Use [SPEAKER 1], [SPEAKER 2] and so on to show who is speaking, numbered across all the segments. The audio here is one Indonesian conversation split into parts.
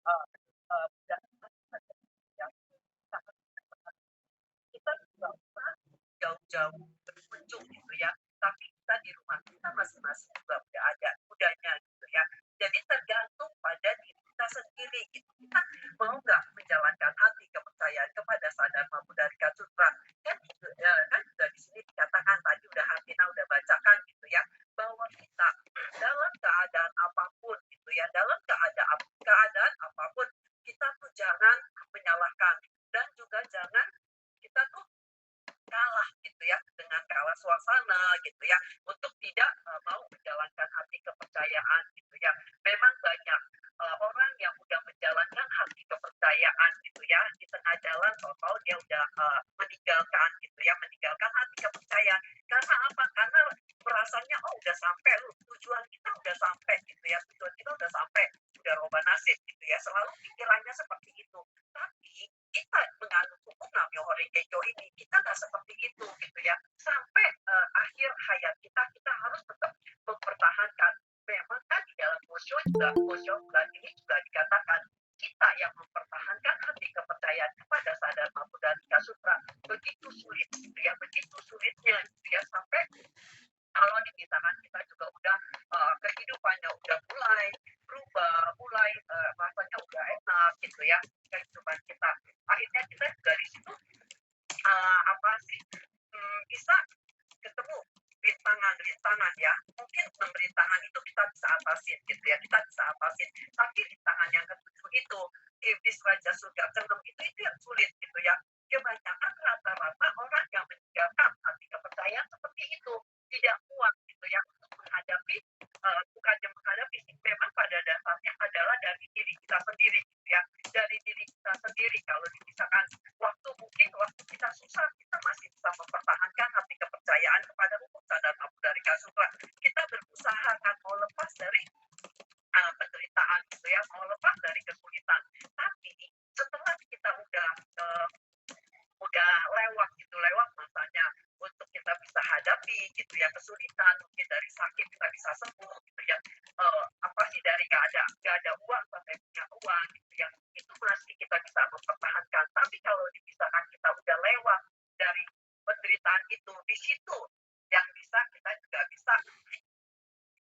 [SPEAKER 1] eee dan yang kita juga bisa jauh-jauh berkunjung gitu ya, tapi kita di rumah kita masing-masing juga udah ada kudanya gitu ya. Jadi tergantung pada diri kita sendiri gitu. Kita mau nggak menjalankan hati kepercayaan kepada sadar maupun dari sutra. Kan gitu, kan juga di sini dikatakan tadi udah Hartina udah bacakan gitu ya, bahwa kita dalam keadaan apapun gitu ya, dalam keadaan apapun kita tuh jangan menyalahkan dan juga jangan kita tuh kalah gitu ya dengan kalah suasana gitu ya untuk tidak mau menjalankan hati kepercayaan gitu ya. Memang banyak orang yang udah menjalankan hati kepercayaan gitu ya di tengah jalan total dia udah meninggalkan gitu ya meninggalkan hati kepercayaan karena apa? Karena merasanya oh udah sampai lu tujuan kita udah sampai gitu ya tujuan kita udah sampai udah roba nasib gitu ya selalu pikirannya seperti itu tapi kita menganut hukum Namyo Horengekyo ini kita nggak seperti itu gitu ya sampai akhir hayat kita kita harus tetap mempertahankan memang kan di dalam Osho bulan ini juga dikatakan kita yang mempertahankan hati kepercayaan kepada sadar Mahabodhika Sutra begitu sulit gitu ya begitu sulitnya gitu ya sampai kalau di tangan kita juga udah kehidupannya udah mulai berubah, mulai rasanya udah enak gitu ya kehidupan kita. Akhirnya kita juga di situ apa sih bisa ketemu rintangan ya. Mungkin rintangan itu kita bisa atasin gitu ya, kita bisa atasin. Tapi rintangan yang ketujuh itu, iblis raja surga keenam itu yang sulit gitu ya. Kebanyakan rata-rata orang yang meninggalkan hati kepercayaan seperti itu tidak kuat gitu ya untuk menghadapi bukannya menghadapi memang pada dasarnya adalah dari diri kita sendiri gitu ya dari diri kita sendiri kalau misalkan waktu mungkin waktu kita susah kita masih bisa mempertahankan hati kepercayaan kepada hukum sadar dari Sutra kita berusaha kan mau lepas dari penderitaan gitu ya mau lepas dari kesulitan tapi setelah kita udah lewat gitu lewat masanya untuk kita bisa hadapi gitu ya kesulitan mungkin dari sakit kita bisa sembuh gitu ya apa sih dari nggak ada uang sampai punya uang gitu ya itu masih kita bisa mempertahankan tapi kalau misalkan kita udah lewat dari penderitaan itu di situ yang bisa kita juga bisa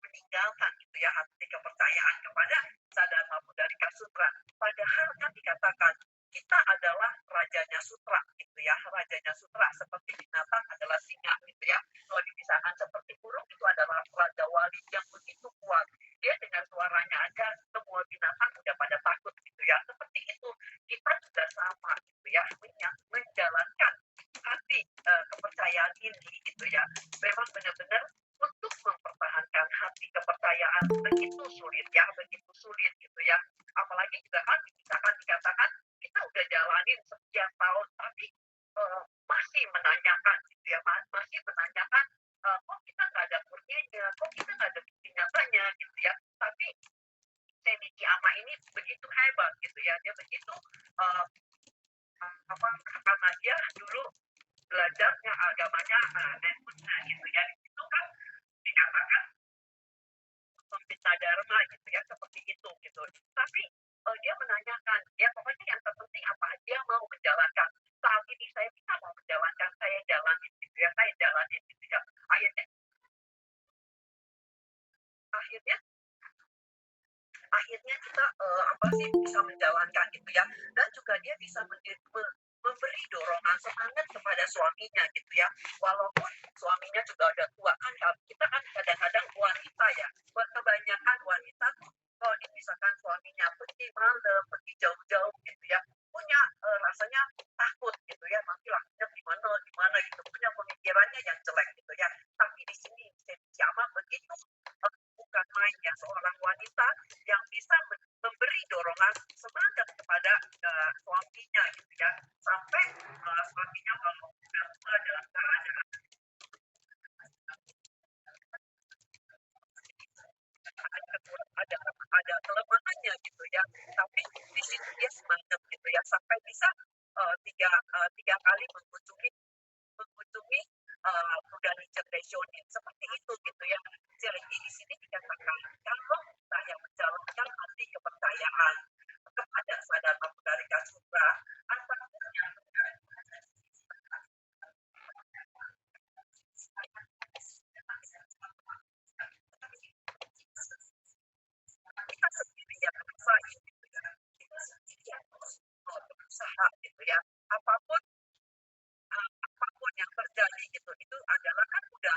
[SPEAKER 1] meninggalkan gitu ya hati kepercayaan kepada sadar Mahabodhika Sutra. Padahal kan dikatakan kita adalah rajanya sutra gitu ya, rajanya sutra seperti binatang adalah singa gitu ya. Kalau dipisahkan seperti burung itu adalah raja wali yang begitu kuat. Dia dengan suaranya aja semua binatang udah pada takut gitu ya. Seperti itu kita juga sama gitu ya, menjalankan hati kepercayaan ini gitu ya. Memang benar-benar untuk mempertahankan hati kepercayaan begitu sulit ya begitu sulit gitu ya apalagi juga kan misalkan dikatakan kita udah jalanin sekian tahun tapi masih menanyakan gitu ya masih menanyakan kok kita nggak ada kurnianya kok kita nggak ada bukti nyatanya gitu ya tapi Senichi Ama ini begitu hebat gitu ya dia begitu uh, apa karena dia dulu belajarnya agamanya Nenbutnya gitu ya itu kan dikatakan pembina dharma gitu ya seperti itu gitu tapi dia menanyakan ya pokoknya yang terpenting apa dia mau menjalankan saat ini saya bisa mau menjalankan saya jalanin gitu ya saya jalanin gitu ya akhirnya akhirnya akhirnya kita apa sih bisa menjalankan gitu ya dan juga dia bisa memberi dorongan semangat kepada suaminya gitu ya walaupun suaminya juga udah tua kan kita kan kadang-kadang wanita ya buat kebanyakan wanita tuh kalau misalkan suaminya pergi malam pergi jauh-jauh gitu ya punya rasanya takut gitu ya nanti lakunya gimana gimana gitu punya pemikirannya yang jelek gitu ya tapi di sini siapa begitu bukan main ya seorang wanita yang bisa memberi dorongan semangat kepada suaminya gitu ya sampai suaminya kalau sudah tua dalam keadaan ada kelemahannya gitu ya tapi di situ dia semangat gitu ya sampai bisa tiga kali mengunjungi udah dicerdesionin seperti itu gitu ya jadi di sini dikatakan kalau saya menjalankan hati kepercayaan kepada sadar Mapudarika Sutra, apapun yang kita sendiri yang ngerasain gitu ya, kita sendiri yang terus berusaha gitu ya, apapun apapun yang terjadi gitu, itu adalah kan udah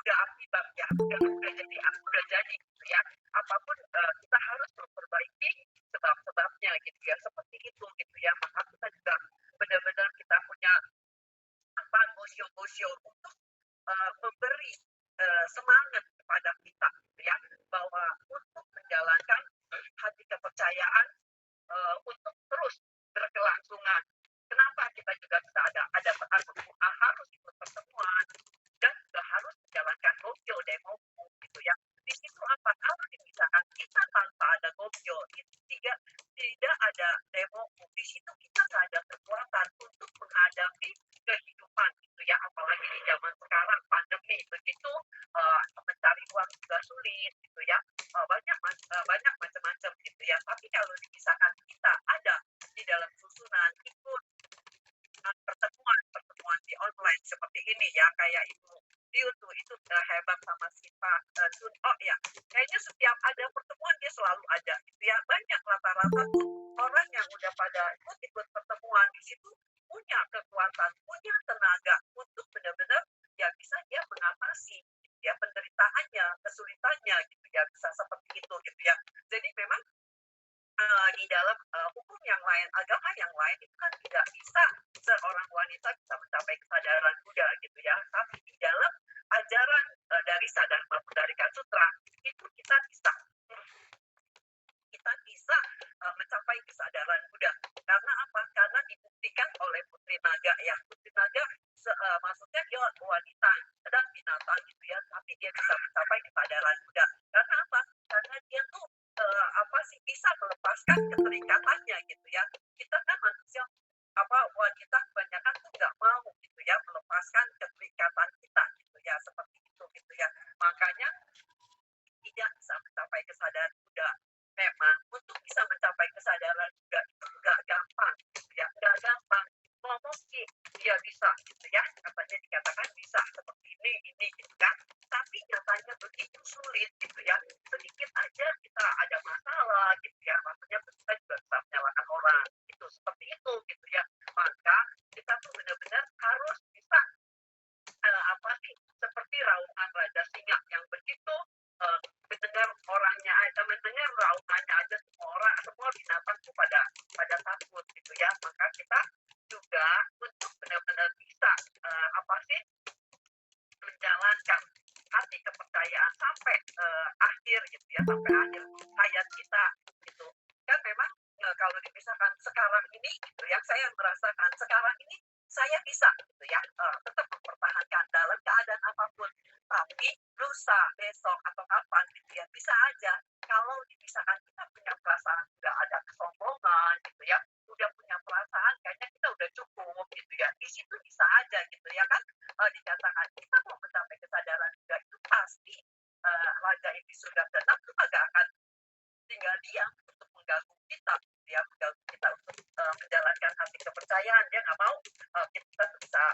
[SPEAKER 1] akibat ya, udah jadi gitu ya, apapun kita harus memperbaiki sebab-sebabnya gitu ya, seperti itu gitu ya, maka kita juga benar-benar kita punya apa bosio-bosio untuk memberi semangat kepada kita gitu ya, bahwa untuk menjalankan hati kepercayaan, untuk terus berkelangsungan. Kenapa kita juga bisa harus ikut pertemuan dan juga harus menjalankan gokyo demo gitu ya. Di situ apa? Kalau misalkan kita tanpa ada gokyo, tidak tidak ada demo, di situ kita nggak ada kekuatan untuk menghadapi kehidupan gitu ya. Apalagi di zaman sekarang pandemi begitu, mencari uang juga sulit gitu ya. Banyak macam-macam gitu ya. Tapi kalau misalkan kita ada di dalam susunan ikut pertemuan di online seperti ini ya, kayak Ibu Diu tuh itu hebat sama si Pak Sun Oh ya, kayaknya setiap ada pertemuan dia selalu ada gitu ya. Banyak rata-rata tuh orang yang udah pada ikut pertemuan di situ punya kekuatan, punya tenaga untuk benar-benar ya bisa dia mengatasi ya penderitaannya, kesulitannya gitu ya, bisa seperti itu gitu ya. Jadi memang di dalam hukum yang lain, agama yang lain itu kan tidak bisa seorang wanita bisa mencapai kesadaran Buddha gitu ya. Tapi di dalam ajaran dari Sadar Mapudarika Sutra itu kita bisa mencapai kesadaran Buddha. Karena apa? Karena dibuktikan oleh Putri Naga ya. Putri Naga maksudnya dia wanita dan binatang gitu ya, tapi dia bisa mencapai kesadaran Buddha. Karena apa? Karena dia tuh apa sih bisa melepaskan keterikatannya gitu ya. Kita kan manusia wanita kebanyakan tuh nggak mau gitu ya melepaskan keterikatan kita gitu ya, seperti itu gitu ya. Makanya tidak bisa mencapai kesadaran Buddha. Memang untuk bisa mencapai kesadaran Buddha itu nggak gampang gitu ya, nggak gampang. Ngomong sih dia bisa gitu ya, katanya dikatakan bisa seperti ini gitu kan, tapi nyatanya begitu sulit gitu ya. Sedikit aja kita ada masalah gitu ya, maksudnya kita juga bisa menyalahkan orang itu, seperti itu gitu ya. Maka kita tuh benar-benar harus bisa apa sih, seperti raungan Raja Singa yang begitu uh, mendengar raungannya aja semua binatang tuh pada takut gitu ya. Maka kita juga untuk benar-benar bisa apa sih menjalankan hati kepercayaan sampai akhir gitu ya, sampai akhir hayat kita gitu kan. Memang kalau dipisahkan sekarang ini gitu ya, saya merasakan sekarang ini saya bisa gitu ya tetap mempertahankan dalam keadaan apapun, tapi lusa besok atau kapan gitu ya bisa aja kalau dipisahkan kita punya perasaan udah ada kesombongan gitu ya, udah punya perasaan kayaknya kita udah cukup gitu ya, di situ bisa aja gitu ya kan. Dikatakan kita mau mencapai kesadaran juga itu pasti raja yang di surga dan itu agak akan tinggal diam untuk mengganggu kita, dia mengganggu kita untuk menjalankan hati kepercayaan. Dia nggak mau kita bisa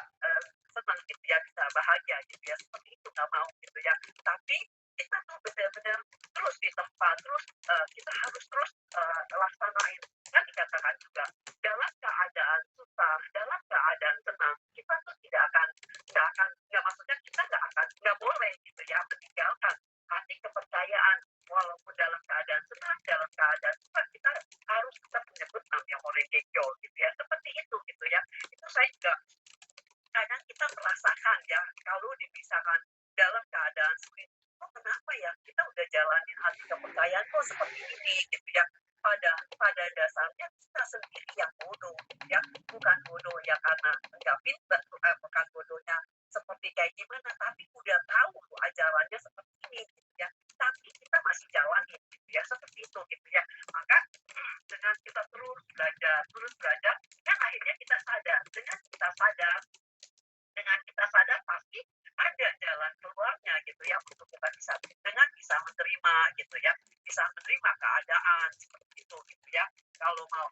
[SPEAKER 1] senang gitu ya, bisa bahagia gitu ya, seperti itu nggak mau gitu ya. Tapi kita tuh benar-benar terus di tempat, terus kita harus terus laksanain. Kan dikatakan juga dalam keadaan susah, dalam keadaan senang, kita tuh nggak maksudnya kita nggak boleh gitu ya meninggalkan hati kepercayaan. Walaupun dalam keadaan senang, dalam keadaan susah, kita harus tetap menyebut namanya Horengekyo gitu ya, seperti itu gitu ya. Itu saya juga kadang kita merasakan ya, kalau dipisahkan dalam keadaan sulit, kok kenapa ya kita udah jalanin hati kepercayaan kok seperti ini gitu ya. Pada dasarnya kita sendiri yang bodoh gitu ya, bukan bodoh ya karena nggak pintar, bukan bodohnya seperti kayak gimana, tapi udah tahu tuh ajarannya seperti ini gitu ya, tapi kita masih jalanin gitu ya, seperti itu gitu ya. Maka dengan kita terus belajar, kan akhirnya kita sadar. Dengan kita sadar pasti ada jalan keluarnya gitu ya, untuk kita bisa menerima gitu ya, bisa menerima keadaan seperti itu gitu ya. Kalau mau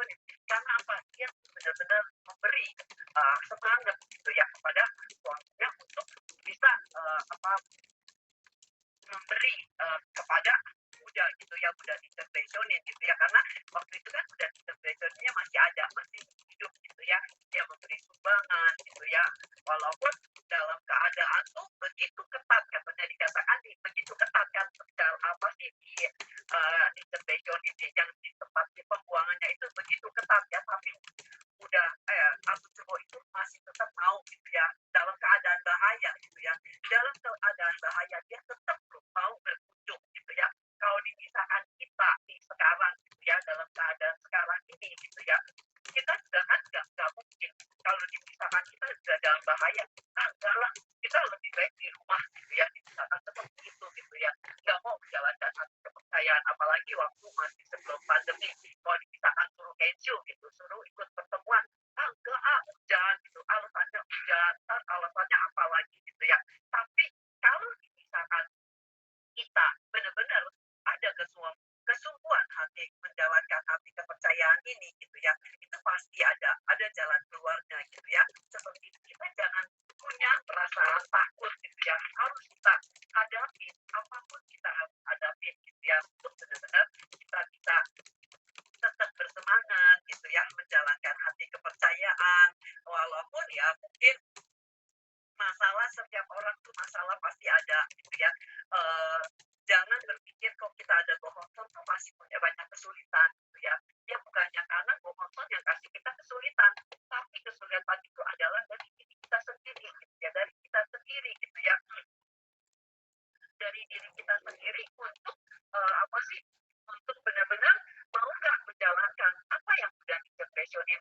[SPEAKER 1] perfeksionis. Karena apa? Dia benar-benar memberi semangat gitu ya kepada suaminya untuk bisa apa memberi kepada muda gitu ya, muda intervensionis gitu ya, karena waktu itu kan muda intervensionisnya masih ada, masih hidup gitu ya, dia memberi sumbangan gitu ya, walaupun dalam keadaan tuh begitu ketat katanya dikatakan begitu ketat kan dalam apa sih di intervensionis yang di tempat di pembuangannya itu begitu ketat ya, tapi udah Abu Jumbo itu masih tetap mau gitu ya dalam keadaan bahaya gitu ya, dalam keadaan bahaya dia tetap belum mau berkunjung gitu ya. Kalau dipisahkan kita di sekarang gitu ya dalam keadaan sekarang ini gitu ya, kita juga kan nggak mungkin kalau dipisahkan kita juga dalam bahaya, enggak lah, kita lebih baik di rumah gitu ya, dipisahkan seperti itu gitu ya, nggak mau menjalankan hati kepercayaan apalagi waktu masih sebelum pandemi, kalau dipisahkan suruh cancel gitu, suruh ikut pertemuan, enggak hujan gitu, alasannya hujan, alasannya apa lagi gitu ya. Tapi kalau dipisahkan kita benar-benar ada kesungguhan hati menjalankan hati kepercayaan ini gitu ya, itu pasti ada jalan keluarnya gitu ya, seperti itu. Kita jangan punya perasaan takut gitu ya, harus kita hadapi apapun, kita harus hadapi gitu ya, untuk benar-benar kita bisa tetap bersemangat gitu ya menjalankan hati kepercayaan, walaupun ya mungkin masalah, setiap orang tuh masalah pasti ada gitu ya. Eh, Jangan berpikir kok kita ada Gohonson tuh masih punya banyak kesulitan gitu ya. Ya bukannya karena Gohonson yang kasih kita kesulitan, tapi kesulitan itu adalah dari diri kita sendiri gitu ya, dari kita sendiri gitu ya, dari diri kita sendiri untuk apa sih, untuk benar-benar mau nggak menjalankan apa yang udah interventionin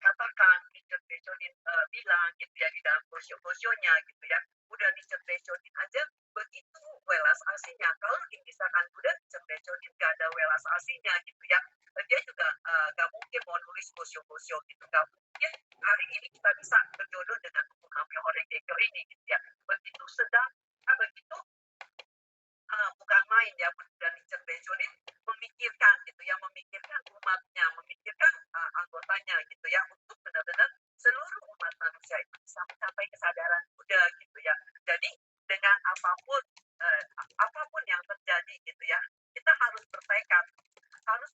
[SPEAKER 1] katakan, interventionin bilang gitu ya di dalam bosyo-bosyonya gitu ya, udah interventionin aja begitu welas aslinya. Kalau misalkan udah interventionin gak ada welas aslinya gitu ya, dia juga gak mungkin mau nulis bosyo-bosyo gitu, gak mungkin hari ini kita bisa berjodoh dengan buku orang Gekyo ini gitu ya, begitu sedang begitu bukan main ya, dan interventionis memikirkan gitu ya, memikirkan umatnya, memikirkan anggotanya gitu ya, untuk benar-benar seluruh umat manusia itu bisa mencapai kesadaran Buddha gitu ya. Jadi dengan apapun yang terjadi gitu ya, kita harus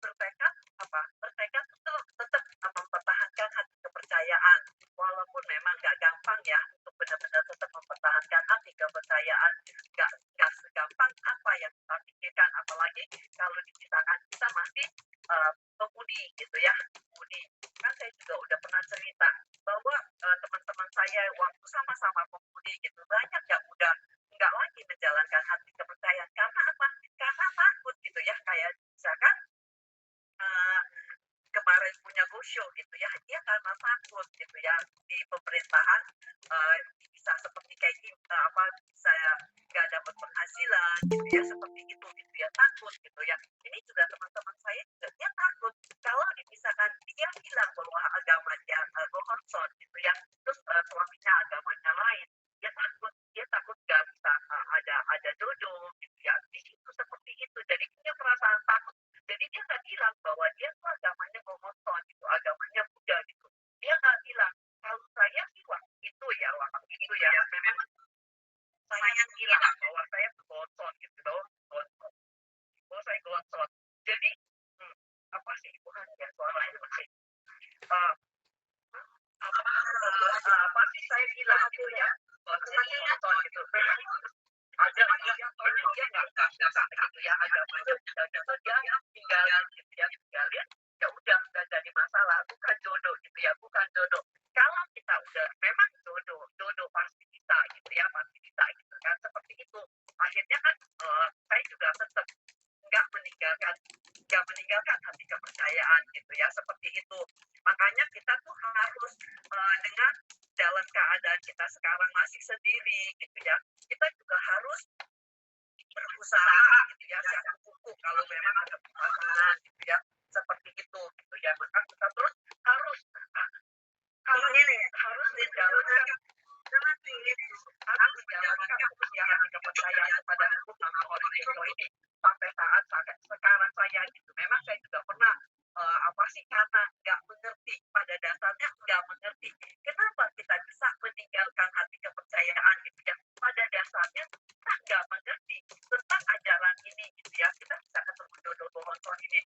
[SPEAKER 1] bertekad apa? Bertekad untuk tetap mempertahankan hati kepercayaan, walaupun memang nggak gampang ya untuk benar-benar tetap mempertahankan hati kepercayaan, nggak segampang apa yang kita pikirkan, apalagi kalau diceritakan kita masih pemudi gitu ya, pemudi. Kan saya juga udah pernah cerita bahwa teman-teman saya waktu sama-sama pemudi gitu, banyak yang udah nggak lagi menjalankan hati kepercayaan karena apa? Karena takut gitu ya, kayak misalkan uh, kemarin punya Gosyo gitu ya, dia karena takut gitu ya di pemerintahan bisa seperti kayak gitu, apa saya nggak dapat penghasilan gitu ya, seperti itu gitu ya, takut gitu ya. Ini juga teman-teman saya juga dia takut kalau misalkan dia bilang bahwa agamanya Gohonson gitu ya, terus suaminya agamanya lain, dia takut nggak bisa ada jodoh gitu ya, di situ seperti itu, jadi punya perasaan takut. Jadi dia nggak bilang bahwa dia tuh agamanya Gohonson gitu, agamanya Buddha gitu. Dia nggak bilang. Kalau saya sih waktu itu ya, memang saya bilang bahwa saya tuh Gohonson gitu, bahwa saya Gohonson. Jadi apa sih, bukan ya suaranya masih uh, apa sih saya bilang gitu ya, bahwa saya Gohonson gitu. Memang ada dia nggak gitu ya, agamanya Buddha saja, tinggalin gitu ya, tinggalin, ya udah nggak jadi masalah, bukan jodoh gitu ya, bukan jodoh. Kalau kita udah memang jodoh pasti bisa gitu ya, pasti bisa gitu kan, seperti itu. Akhirnya kan saya juga tetap nggak meninggalkan hati kepercayaan gitu ya, seperti itu. Makanya kita tuh harus dengan dalam keadaan kita sekarang masih sendiri gitu ya, kita juga harus berusaha gitu ya, siapkan buku kalau memang ada pasangan gitu ya, seperti itu gitu ya. Maka kita terus harus harus harus menjalankan kepercayaan kepada hukum sama orang Indo ini sampai saat sekarang saya gitu. Memang saya juga pernah apa sih, karena mengerti. Kenapa kita bisa meninggalkan hati kepercayaan gitu ya? Pada dasarnya kita nggak mengerti tentang ajaran ini gitu ya. Kita bisa ketemu jodoh bohong ini.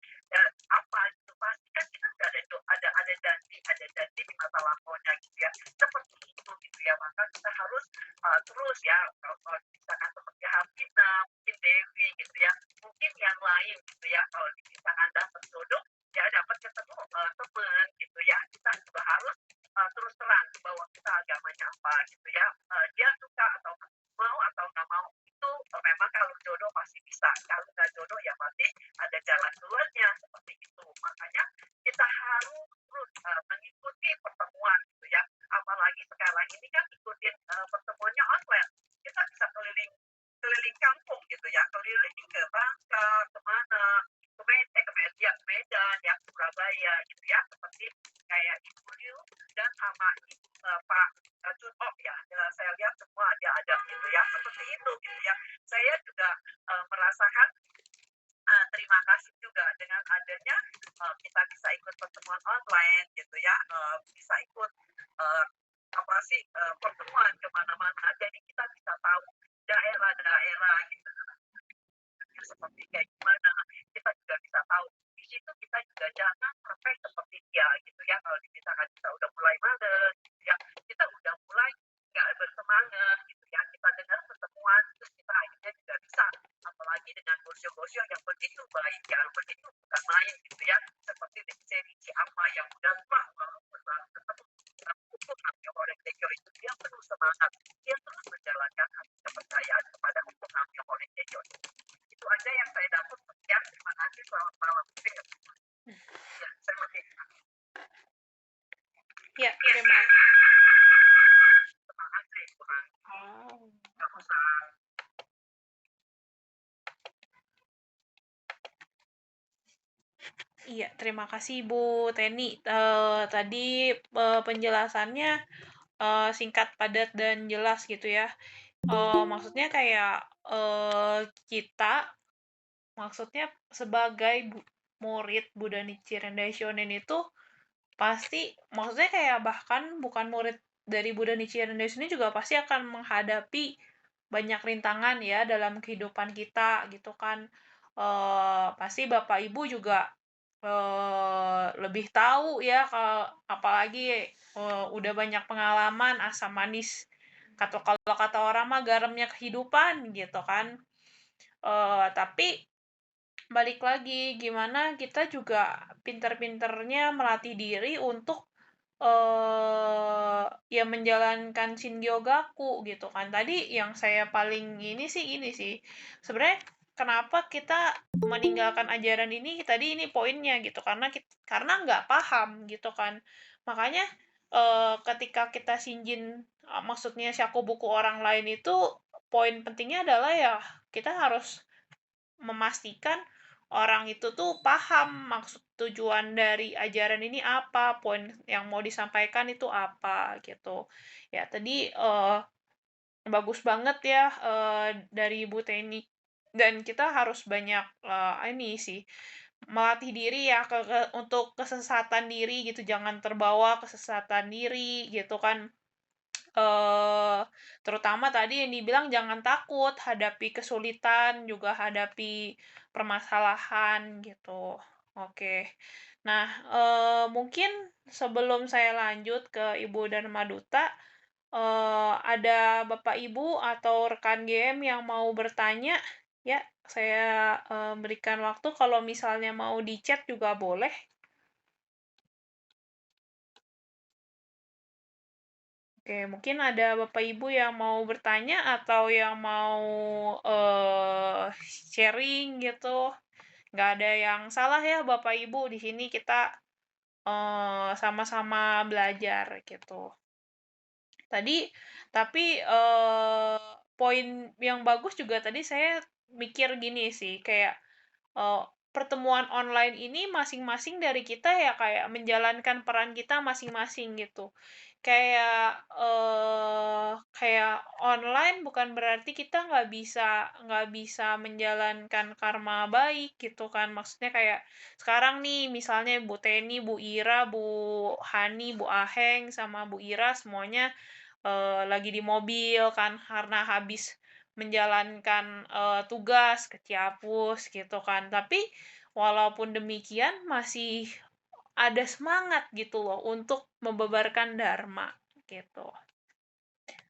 [SPEAKER 1] Apa itu pasti kan kita nggak ada janji di masa lampaunya gitu ya. Seperti itu gitu ya. Maka kita harus terus ya kalau misalkan seperti Harkina, mungkin Dewi gitu ya. Mungkin yang lain gitu ya. Kalau misalkan dapat jodoh ya dapat ketemu teman gitu ya. Kita juga harus terus terang bahwa kita agamanya apa gitu ya. Dia suka atau mau atau nggak mau itu memang kalau jodoh pasti bisa. Kalau nggak jodoh ya pasti ada jalan keluarnya seperti itu. Makanya kita harus terus mengikuti pertemuan gitu ya. Apalagi sekarang ini kan ikutin pertemuannya online. Kita bisa keliling keliling kampung gitu ya, keliling ke Bangka, kemana, ke Medan, ya Surabaya gitu ya, seperti kayak Ibu Liu dan sama Pak Chun Ok ya, saya lihat semua ada gitu ya, seperti itu gitu ya. Saya juga merasakan terima kasih juga dengan adanya kita bisa ikut pertemuan online gitu ya, bisa ikut uh, apa sih pertemuan kemana-mana, jadi kita bisa tahu daerah-daerah gitu ya, seperti kayak gimana kita juga bisa tahu di situ. Kita juga jangan sampai seperti dia gitu ya, kalau misalkan kita udah mulai males gitu ya, kita udah mulai nggak bersemangat gitu ya, kita dengar pertemuan terus kita akhirnya juga bisa, apalagi dengan bosio-bosio yang begitu baik yang begitu bukan main gitu ya, seperti di seri apa yang udah tua ketemu hukum namanya orang Tejo itu, dia penuh semangat, dia terus menjalankan kepercayaan kepada hukum namanya orang Tejo. Itu aja yang saya dapat. Ya, terima kasih, selamat malam. Ya, saya makin
[SPEAKER 2] Ya,
[SPEAKER 1] ya,
[SPEAKER 2] terima
[SPEAKER 1] terima kasih Tuhan.
[SPEAKER 2] oh.
[SPEAKER 1] Nggak usah.
[SPEAKER 2] Iya, terima kasih Bu Teni. Tadi penjelasannya singkat, padat, dan jelas gitu ya. Maksudnya kayak kita, maksudnya sebagai murid Buddha Nichiren Daishonin itu pasti, maksudnya kayak bahkan bukan murid dari Buddha Nichiren Daishonin juga pasti akan menghadapi banyak rintangan ya dalam kehidupan kita gitu kan. Pasti Bapak Ibu juga lebih tahu ya, kalau apalagi udah banyak pengalaman asam manis, kalau kata orang mah garamnya kehidupan gitu kan. Tapi balik lagi, gimana kita juga pinter-pinternya melatih diri untuk ya menjalankan Shinryogaku gitu kan. Tadi yang saya paling ini sih. Sebenarnya kenapa kita meninggalkan ajaran ini, tadi ini poinnya gitu, karena nggak paham gitu kan. Makanya ketika kita shinjin, maksudnya syakubuku orang lain itu, poin pentingnya adalah ya kita harus memastikan orang itu tuh paham maksud tujuan dari ajaran ini apa, poin yang mau disampaikan itu apa gitu. Ya tadi bagus banget ya dari Ibu Teni, dan kita harus banyak ini sih melatih diri ya untuk kesesatan diri gitu, jangan terbawa kesesatan diri gitu kan. Terutama tadi yang dibilang jangan takut hadapi kesulitan, juga hadapi permasalahan gitu. Oke. Nah, mungkin sebelum saya lanjut ke Ibu dan Maduta, ada Bapak Ibu atau rekan GM yang mau bertanya, ya saya berikan waktu, kalau misalnya mau di chat juga boleh. Oke, mungkin ada Bapak Ibu yang mau bertanya atau yang mau sharing gitu. Nggak ada yang salah ya Bapak Ibu, di sini kita sama-sama belajar gitu. Tadi, tapi poin yang bagus juga tadi saya mikir gini sih, kayak pertemuan online ini masing-masing dari kita ya kayak menjalankan peran kita masing-masing gitu. Kayak online bukan berarti kita nggak bisa menjalankan karma baik gitu kan. Maksudnya kayak sekarang nih misalnya Bu Teni, Bu Ira, Bu Hani, Bu Aheng, sama Bu Ira semuanya lagi di mobil kan karena habis menjalankan tugas ke Ciapus gitu kan. Tapi walaupun demikian masih ada semangat gitu loh untuk membebarkan dharma gitu.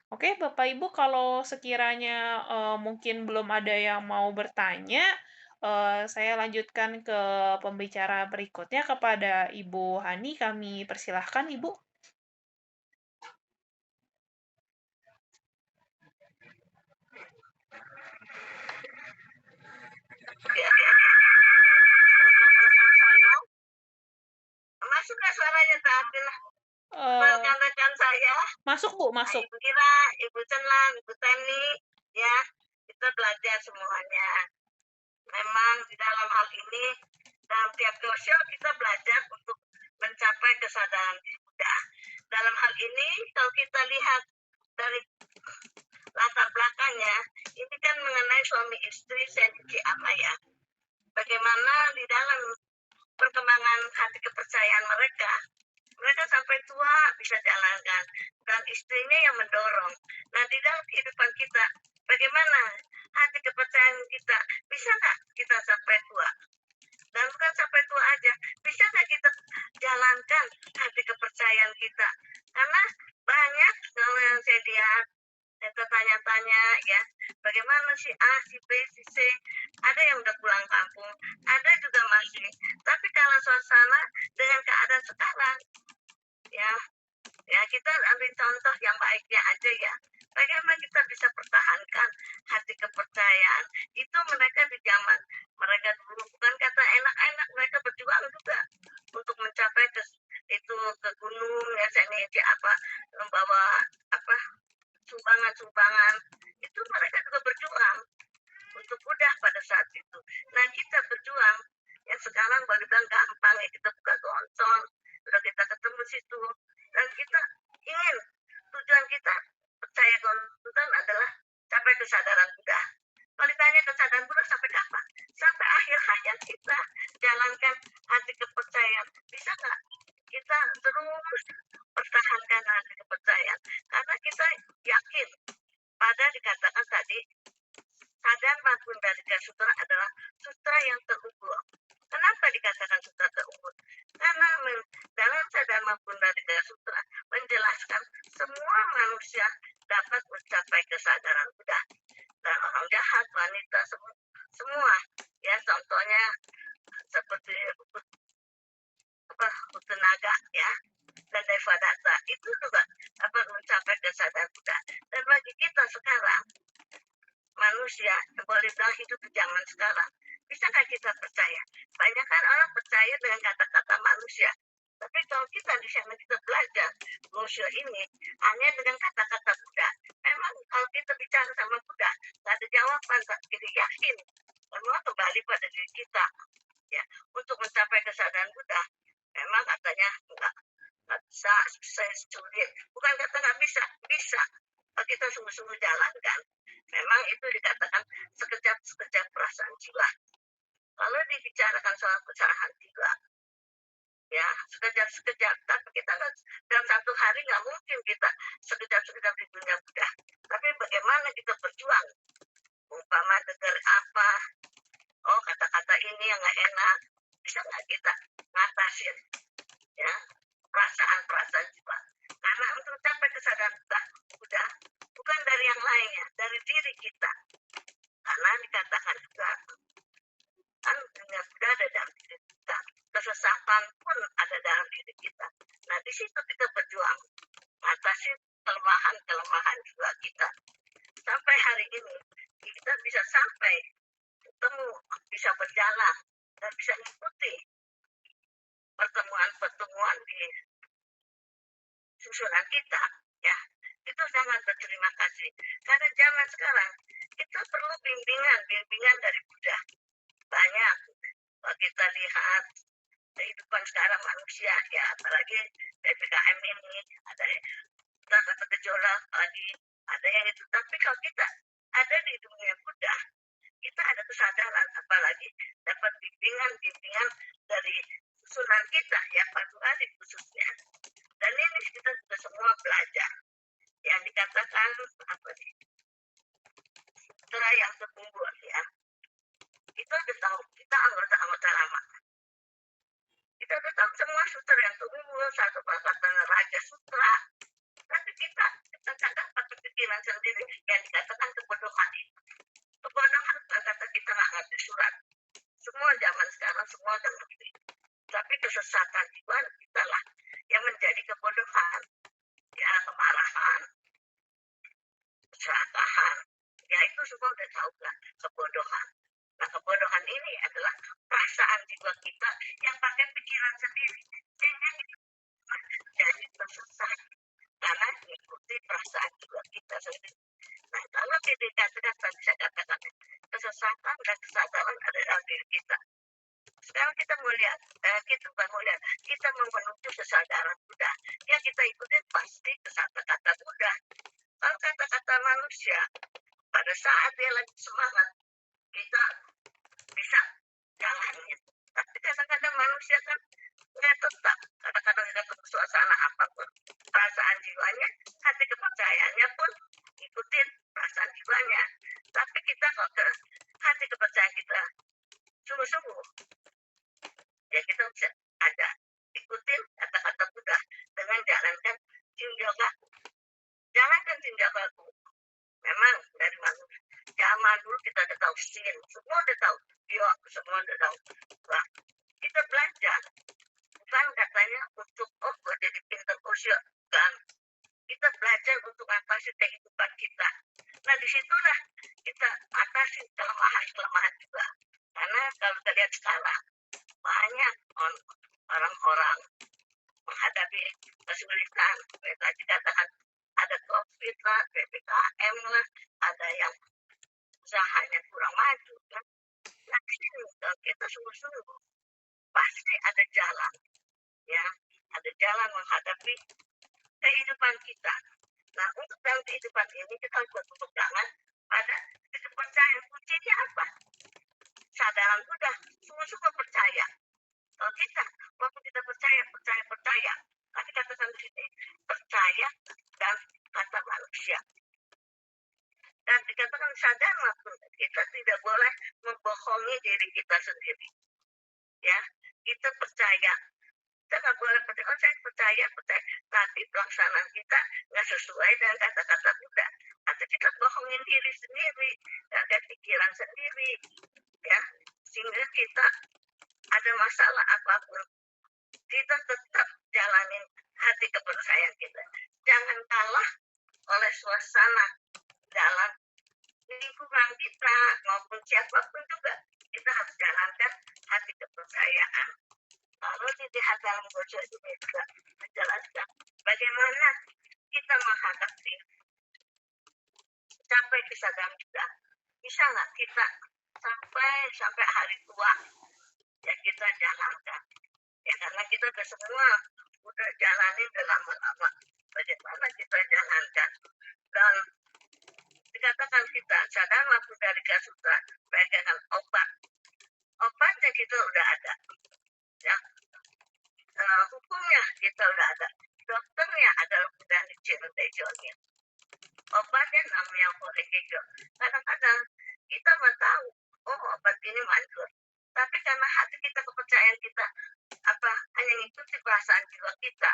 [SPEAKER 2] Oke, Bapak Ibu, kalau sekiranya mungkin belum ada yang mau bertanya, saya lanjutkan ke pembicara berikutnya kepada Ibu Hani. Kami persilahkan, Ibu.
[SPEAKER 1] Masuk nggak suaranya tadi lah?
[SPEAKER 2] Eh,
[SPEAKER 1] Rekan-rekan saya,
[SPEAKER 2] masuk, Bu, masuk.
[SPEAKER 1] Ibu Kira, Ibu Cenlam, Ibu Teni, ya kita belajar semuanya. Memang di dalam hal ini, dalam tiap dosa kita belajar untuk mencapai kesadaran diri Buddha. Dalam hal ini, kalau kita lihat dari latar belakangnya, ini kan mengenai suami istri Senji Amaya. Bagaimana di dalam perkembangan hati kepercayaan mereka, mereka sampai tua bisa jalankan, dan istrinya yang mendorong. Nah, di dalam kehidupan kita, bagaimana hati kepercayaan kita, bisa nggak kita sampai tua? Dan bukan sampai tua aja, bisa nggak kita jalankan hati kepercayaan kita? Karena banyak kalau yang saya lihat, saya tanya-tanya ya, bagaimana si A, si B, si C, ada yang udah pulang kampung, ada juga masih. Tapi kalau suasana dengan keadaan sekarang, ya kita ambil contoh yang baiknya aja ya. Bagaimana kita bisa pertahankan hati kepercayaan itu mereka di zaman mereka dulu, bukan kata enak-enak, mereka berjuang juga untuk mencapai ke gunung ya, saya apa, membawa apa, sumbangan-sumbangan, itu mereka juga berjuang untuk mudah pada saat itu. Nah, kita berjuang yang sekarang baru bilang gampang ya, kita buka gonson, sudah kita ketemu situ, dan kita ingin, tujuan kita percaya gonson adalah capai kesadaran Buddha. Kalau ditanya kesadaran Buddha sampai kapan? Sampai akhir hayat kita jalankan hati kepercayaan. Bisa nggak kita terus pertahankan hati kepercayaan? Karena kita yakin pada dikatakan tadi, Sadharma Pundarika Sutra adalah sutra yang terunggul. Kenapa dikatakan sutra terunggul? Karena dalam Sadharma Pundarika Sutra menjelaskan semua manusia dapat mencapai kesadaran Buddha. Dan orang jahat, wanita, semua. Ya, contohnya seperti tenaga ya, dan Devadatta itu juga dapat mencapai kesadaran Buddha. Dan bagi kita sekarang, manusia yang boleh bilang hidup di zaman sekarang, bisakah kita percaya? Banyak kan orang percaya dengan kata-kata manusia, tapi kalau kita di sana kita belajar manusia ini hanya dengan kata-kata Buddha. Memang kalau kita bicara sama Buddha, tak ada jawaban, tak jadi yakin. Semua kembali pada diri kita, ya, untuk mencapai kesadaran Buddha. Memang katanya enggak bisa, sulit. Bukan kata nggak bisa, bisa. Kalau kita sungguh-sungguh jalankan, memang itu dikatakan sekejap-sekejap perasaan jiwa. Kalau dibicarakan soal kesalahan jiwa, ya sekejap-sekejap, tapi kita dalam satu hari nggak mungkin kita sekejap-sekejap di dunia Buddha. Tapi bagaimana kita berjuang? Umpama dengar apa, oh kata-kata ini yang nggak enak, bisa nggak kita ngatasin, ya, perasaan-perasaan jiwa? Karena untuk mencapai kesadaran Buddha bukan dari yang lainnya, dari diri kita. Karena dikatakan juga kan dunia Buddha ada dalam diri kita, kesesatan pun ada dalam diri kita. Nah, di situ kita berjuang mengatasi kelemahan-kelemahan jiwa kita. Sampai hari ini kita bisa sampai ketemu, bisa berjalan, dan bisa mengikuti pertemuan-pertemuan di susunan kita, ya, itu sangat berterima kasih. Karena zaman sekarang kita perlu bimbingan dari Buddha. Banyak. Kalau kita lihat kehidupan sekarang manusia ya, apalagi PPKM ini ada kata gejolak lagi, ada yang itu. Tapi kalau kita ada di dunia Buddha, kita ada kesadaran, apalagi dapat bimbingan dari susunan kita ya, Pak Tuhan khususnya. Dan ini kita sudah semua belajar yang dikatakan apa nih, sutra yang terkumpul ya. Kita udah tahu, kita anggota lama. Kita udah tahu semua sutra yang terkumpul, satu pasatan Raja Sutra. Tapi kita kadang pakai pikiran sendiri yang dikatakan kebodohan. Kebodohan kata kita nggak ngerti surat. Semua zaman sekarang semua udah ngerti. Tapi kesesatan juga kita lah yang menjadi kebodohan. Ya, kemarahan, keserakahan. Ya itu semua udah tahu lah, kebodohan. Nah, kebodohan ini adalah perasaan jiwa kita yang pakai pikiran sendiri. Sehingga jadi tersesat karena mengikuti perasaan jiwa kita sendiri. Nah, kalau dikatakan tadi saya katakan kesesatan dan kesadaran ada dalam diri kita. Sekarang kita mau lihat, kita bukan mau lihat, kita mau menuju kesadaran Buddha. Ya kita ikuti pasti kata-kata Buddha. Kalau kata-kata manusia, pada saat dia lagi semangat, kita bisa jalanin. Tapi kadang-kadang manusia kan nggak tetap. Kadang-kadang kita ke suasana apapun. Perasaan jiwanya, hati kepercayaannya pun ikutin perasaan jiwanya. Tapi kita kalau ke hati kepercayaan kita sungguh-sungguh, ya kita bisa ada ikutin kata-kata Buddha dengan jalankan Shinjogaku. Jalankan Shinjogaku. Memang dari manusia zaman dulu kita udah tahu sin, semua udah tahu, yo semua udah tahu. Nah, kita belajar bukan katanya untuk gue jadi pintar usia, kan? Kita belajar untuk atasi kehidupan kita. Nah disitulah kita atasi kelemahan juga. Karena kalau kita lihat sekarang banyak orang-orang menghadapi kesulitan. Tadi dikatakan ada COVID lah, PPKM lah, ada yang usahanya kurang maju kan. Nah ini kita sungguh-sungguh pasti ada jalan ya, ada jalan menghadapi kehidupan kita. Nah untuk dalam kehidupan ini kita harus berpegangan pada kepercayaan. Kuncinya apa? Sadaran udah sungguh-sungguh percaya. Kalau kita waktu kita percaya, tapi katakan di sini percaya dan kata manusia. Dan dikatakan sadar pun kita tidak boleh membohongi diri kita sendiri. Ya, kita percaya. Kita nggak boleh percaya, oh saya percaya, tapi pelaksanaan kita nggak sesuai dengan kata-kata Buddha. Atau kita bohongin diri sendiri, ada pikiran sendiri, ya, sehingga kita ada masalah apapun, kita tetap jalanin hati kepercayaan kita. Jangan kalah oleh suasana dalam lingkungan kita maupun siapapun juga. Kita harus jalankan hati kepercayaan. Lalu di dalam Gojo ini juga menjelaskan bagaimana kita menghadapi sampai kesadaran kita. Bisa nggak kita sampai hari tua ya kita jalankan. Ya karena kita semua udah jalanin udah lama-lama. Bagaimana kita jalankan. Dan dikatakan kita sadar waktu dari Sutra bagaikan obat. Obatnya kita udah ada. Ya. Hukumnya kita udah ada. Dokternya adalah udah dicintai. Obatnya namanya Horekigo. Kadang-kadang kita mau tahu, oh obat ini manjur. Tapi karena hati kita, kepercayaan kita, hanya ngikuti perasaan jiwa kita.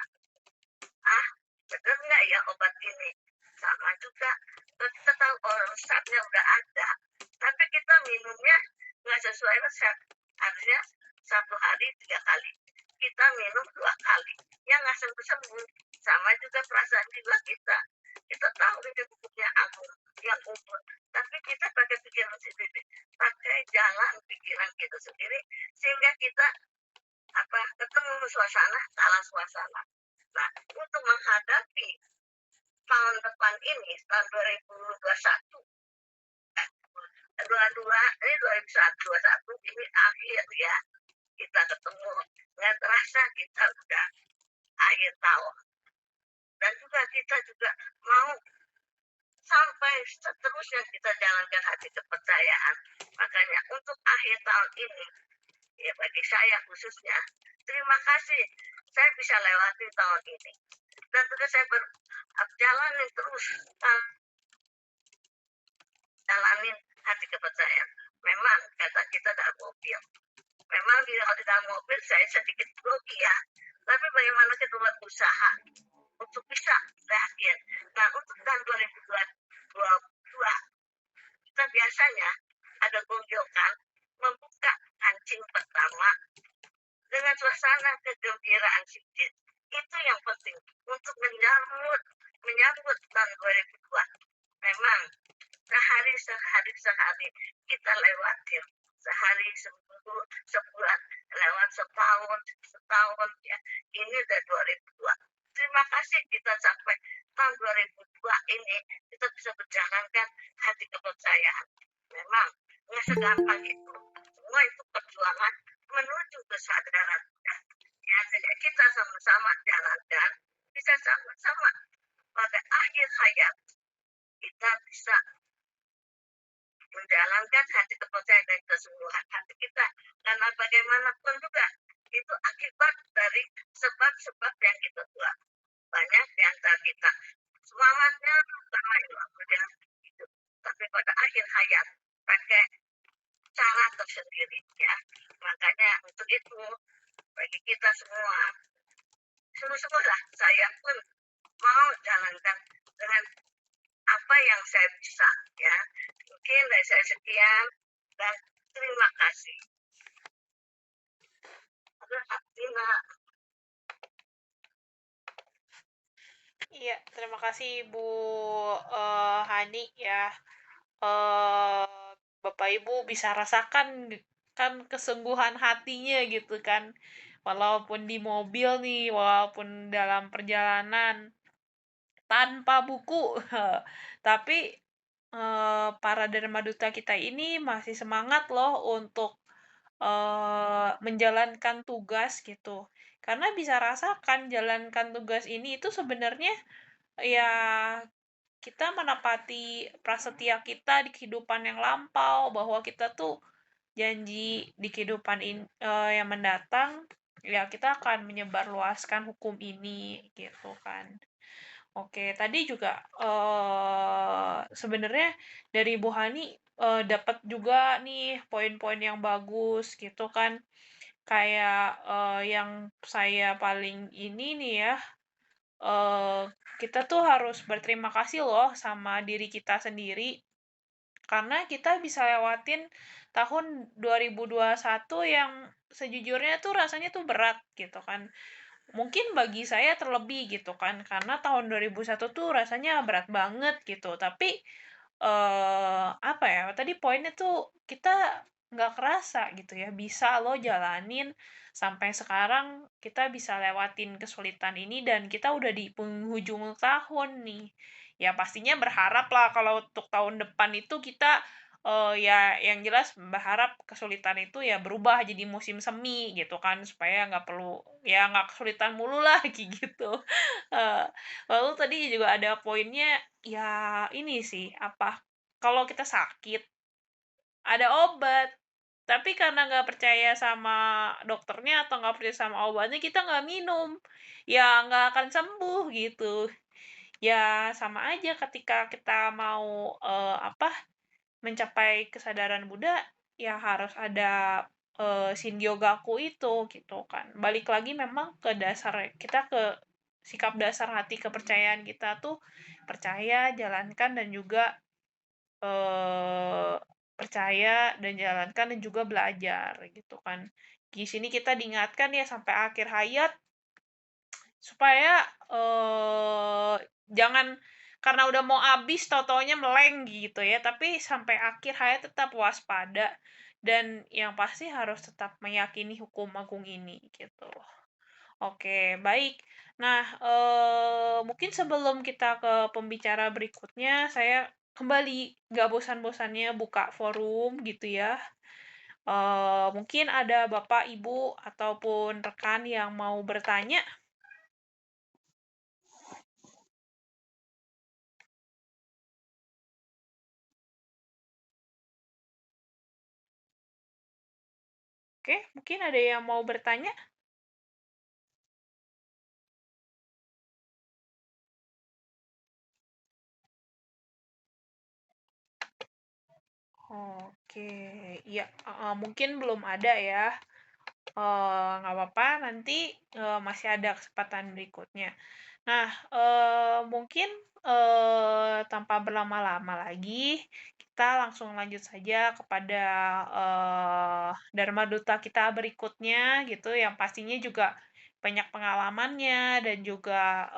[SPEAKER 1] Benar nggak ya obat ini? Sama juga, kita tahu resepnya udah ada. Tapi kita minumnya nggak sesuai resep. Harusnya 1 hari 3 kali. Kita minum 2 kali. Yang nggak sembuh-sembuh. Sama juga perasaan jiwa kita. Kita tahu ini bukunya agung yang umur. Tapi kita pakai pikiran sendiri. Pakai jalan pikiran kita sendiri. Sehingga kita ketemu suasana, salah suasana. Nah, untuk menghadapi tahun depan ini, tahun 2021, dua-dua ini 2021 ini akhir ya kita ketemu, nggak terasa kita udah akhir tahun, dan juga kita juga mau sampai seterusnya kita jalankan hati kepercayaan. Makanya untuk akhir tahun ini, ya bagi saya khususnya, terima kasih saya bisa lewati tahun ini. Dan juga saya berjalanin terus jalanin hati kepercayaan. Memang kata kita dalam mobil, memang kalau di dalam mobil saya sedikit grogi ya, tapi bagaimana kita buat usaha untuk bisa yakin. Nah untuk tahun 2022 kita biasanya ada gonjokan membuka kancing pertama dengan suasana kegembiraan sedikit. Itu yang penting untuk menyambut tahun 2002. Memang sehari kita lewatin, sehari seminggu sebulan lewat setahun ya, ini udah 2002. Terima kasih kita sampai tahun 2002 ini kita bisa berjalankan hati kepercayaan. Memang nggak segampang itu, semua itu perjuangan menuju kesadaran ya, jadi kita sama-sama jalankan, bisa sama-sama pada akhir hayat kita bisa menjalankan hati kepercayaan dan kesungguhan hati kita, karena bagaimanapun juga itu akibat dari sebab-sebab yang kita buat. Banyak di antara kita semangatnya sama yang hidup, tapi pada akhir hayat pakai cara tersendiri ya. Makanya untuk itu bagi kita semua, semua lah, saya pun mau jalankan dengan apa yang saya bisa ya. Mungkin dari saya sekian dan terima kasih.
[SPEAKER 2] Iya, terima kasih Bu Hani ya. Bapak Ibu bisa rasakan kan kesungguhan hatinya gitu kan. Walaupun di mobil nih, walaupun dalam perjalanan tanpa buku, tapi para Dharma Duta kita ini masih semangat loh untuk menjalankan tugas gitu. Karena bisa rasakan jalankan tugas ini itu sebenarnya ya kita menepati prasetya kita di kehidupan yang lampau, bahwa kita tuh janji di kehidupan yang mendatang ya kita akan menyebarluaskan hukum ini gitu kan. Oke, tadi juga sebenarnya dari Bu Hani dapat juga nih poin-poin yang bagus gitu kan. Kayak yang saya paling ini nih ya, eh, kita tuh harus berterima kasih loh sama diri kita sendiri karena kita bisa lewatin tahun 2021 yang sejujurnya tuh rasanya tuh berat gitu kan. Mungkin bagi saya terlebih gitu kan, karena tahun 2001 tuh rasanya berat banget gitu. Tapi apa ya? Tadi poinnya tuh kita nggak kerasa gitu ya, bisa lo jalanin sampai sekarang kita bisa lewatin kesulitan ini dan kita udah di penghujung tahun nih. Ya pastinya berharap lah kalau untuk tahun depan itu kita ya yang jelas berharap kesulitan itu ya berubah jadi musim semi gitu kan supaya nggak perlu ya nggak kesulitan mulu lah kayak gitu. Eh, Lalu tadi juga ada poinnya ya ini sih apa kalau kita sakit ada obat tapi karena nggak percaya sama dokternya atau nggak percaya sama obatnya kita nggak minum ya nggak akan sembuh gitu ya sama aja ketika kita mau apa mencapai kesadaran Buddha ya harus ada Shingyogaku itu gitu kan. Balik lagi memang ke dasar kita ke sikap dasar hati kepercayaan kita tuh percaya, jalankan dan juga eh, percaya dan jalankan dan juga belajar gitu kan. Di sini kita diingatkan ya sampai akhir hayat supaya jangan karena udah mau habis tau-taunya meleng gitu ya, tapi sampai akhir hayat tetap waspada dan yang pasti harus tetap meyakini hukum agung ini gitu. Oke, baik. Nah, mungkin sebelum kita ke pembicara berikutnya, saya kembali, nggak bosan-bosannya buka forum gitu ya. Mungkin ada Bapak, Ibu, ataupun rekan yang mau bertanya. Oke, mungkin ada yang mau bertanya? Oke, ya, mungkin belum ada ya. Nggak apa-apa, nanti masih ada kesempatan berikutnya. Nah, mungkin tanpa berlama-lama lagi, kita langsung lanjut saja kepada Dharma Duta kita berikutnya gitu, yang pastinya juga banyak pengalamannya dan juga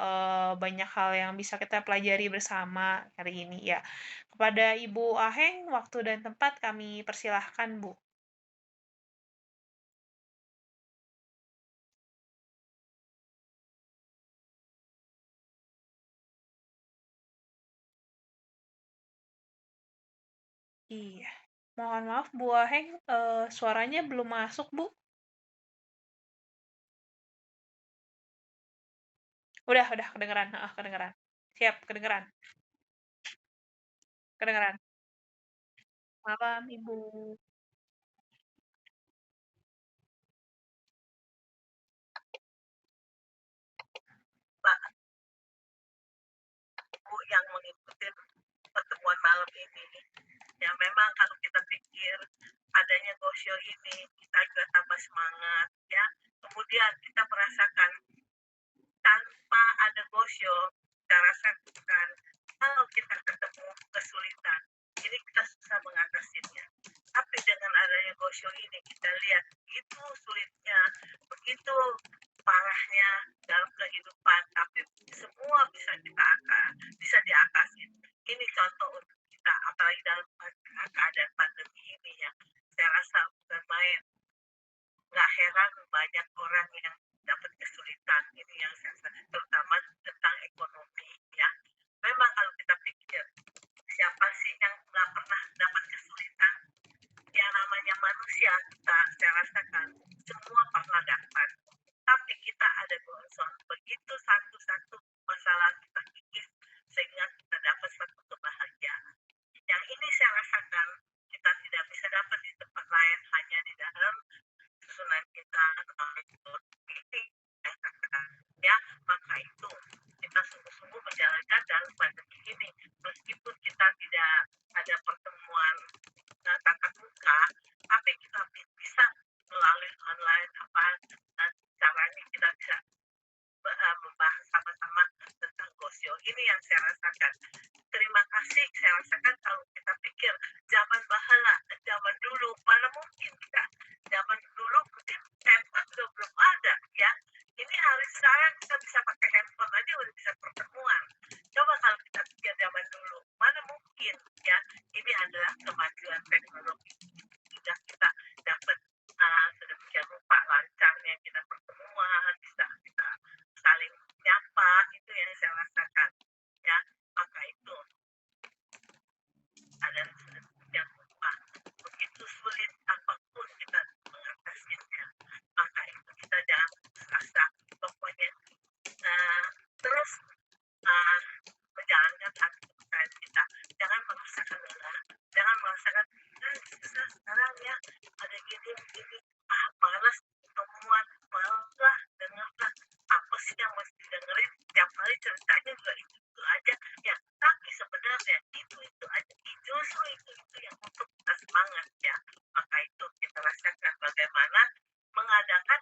[SPEAKER 2] banyak hal yang bisa kita pelajari bersama hari ini ya. Kepada Ibu Aheng, waktu dan tempat kami persilahkan, Bu. Iya. Mohon maaf, Bu Aheng, suaranya belum masuk, Bu. Udah kedengeran, heeh, kedengeran. Siap, kedengeran. Kedengeran. Malam, Ibu.
[SPEAKER 1] Pak Bu yang mengikuti pertemuan malam ini. Ya memang kalau kita pikir adanya Gosyo ini kita juga tambah semangat ya. Kemudian kita merasakan tanpa ada Gosyo, kita rasakan kalau kita ketemu kesulitan, ini kita susah mengatasinya. Tapi dengan adanya Gosyo ini kita lihat begitu sulitnya, begitu parahnya dalam kehidupan, tapi semua bisa diatasi. Ini contoh untuk kita, apalagi dalam keadaan pandemi ini ya. Saya rasa bukan main, nggak heran banyak orang yang dapat kesulitan ini yang saya terutama tentang ekonomi ya. Memang kalau kita pikir siapa sih yang nggak pernah dapat kesulitan, ya namanya manusia, saya rasakan semua pernah dapat, tapi kita ada concern begitu satu-satu masalah kita kikis sehingga kita dapat satu kebahagiaan yang ini saya rasakan kita tidak bisa dapat di tempat lain, hanya di dalam susunan kita ini ya. Maka itu kita sungguh-sungguh menjalankan dalam pandemi ini meskipun kita tidak ada pertemuan tatap muka, tapi kita bisa melalui online apa dan caranya kita bisa membahas sama-sama tentang Gosyo ini yang saya rasakan. Terima kasih, saya rasakan kalau kita pikir zaman bahala, zaman dulu, mana mungkin kita zaman dulu mungkin handphone juga belum ada ya. Ini hari sekarang kita bisa pakai handphone aja udah bisa pertemuan. Coba kalau kita pikir zaman dulu, mana mungkin ya. Ini adalah kemajuan teknologi. Sudah kita dapat sedemikian rupa lancarnya kita pertemuan, bisa kita saling nyapa, itu yang saya rasakan ya. Maka itu ada sedemikian rupa begitu sulit apapun kita mengatasinya, maka itu kita jangan merasa pokoknya terus uh, menjalankan aktivitas kita, jangan merasakan lelah, jangan merasakan susah sekarang ya ada gini gini, malas temuan, malas lah dengarlah apa sih yang mesti didengerin tiap hari ceritanya juga itu aja ya. Tapi sebenarnya itu aja, justru itu yang untuk kita semangat ya. Maka itu kita rasakan bagaimana mengadakan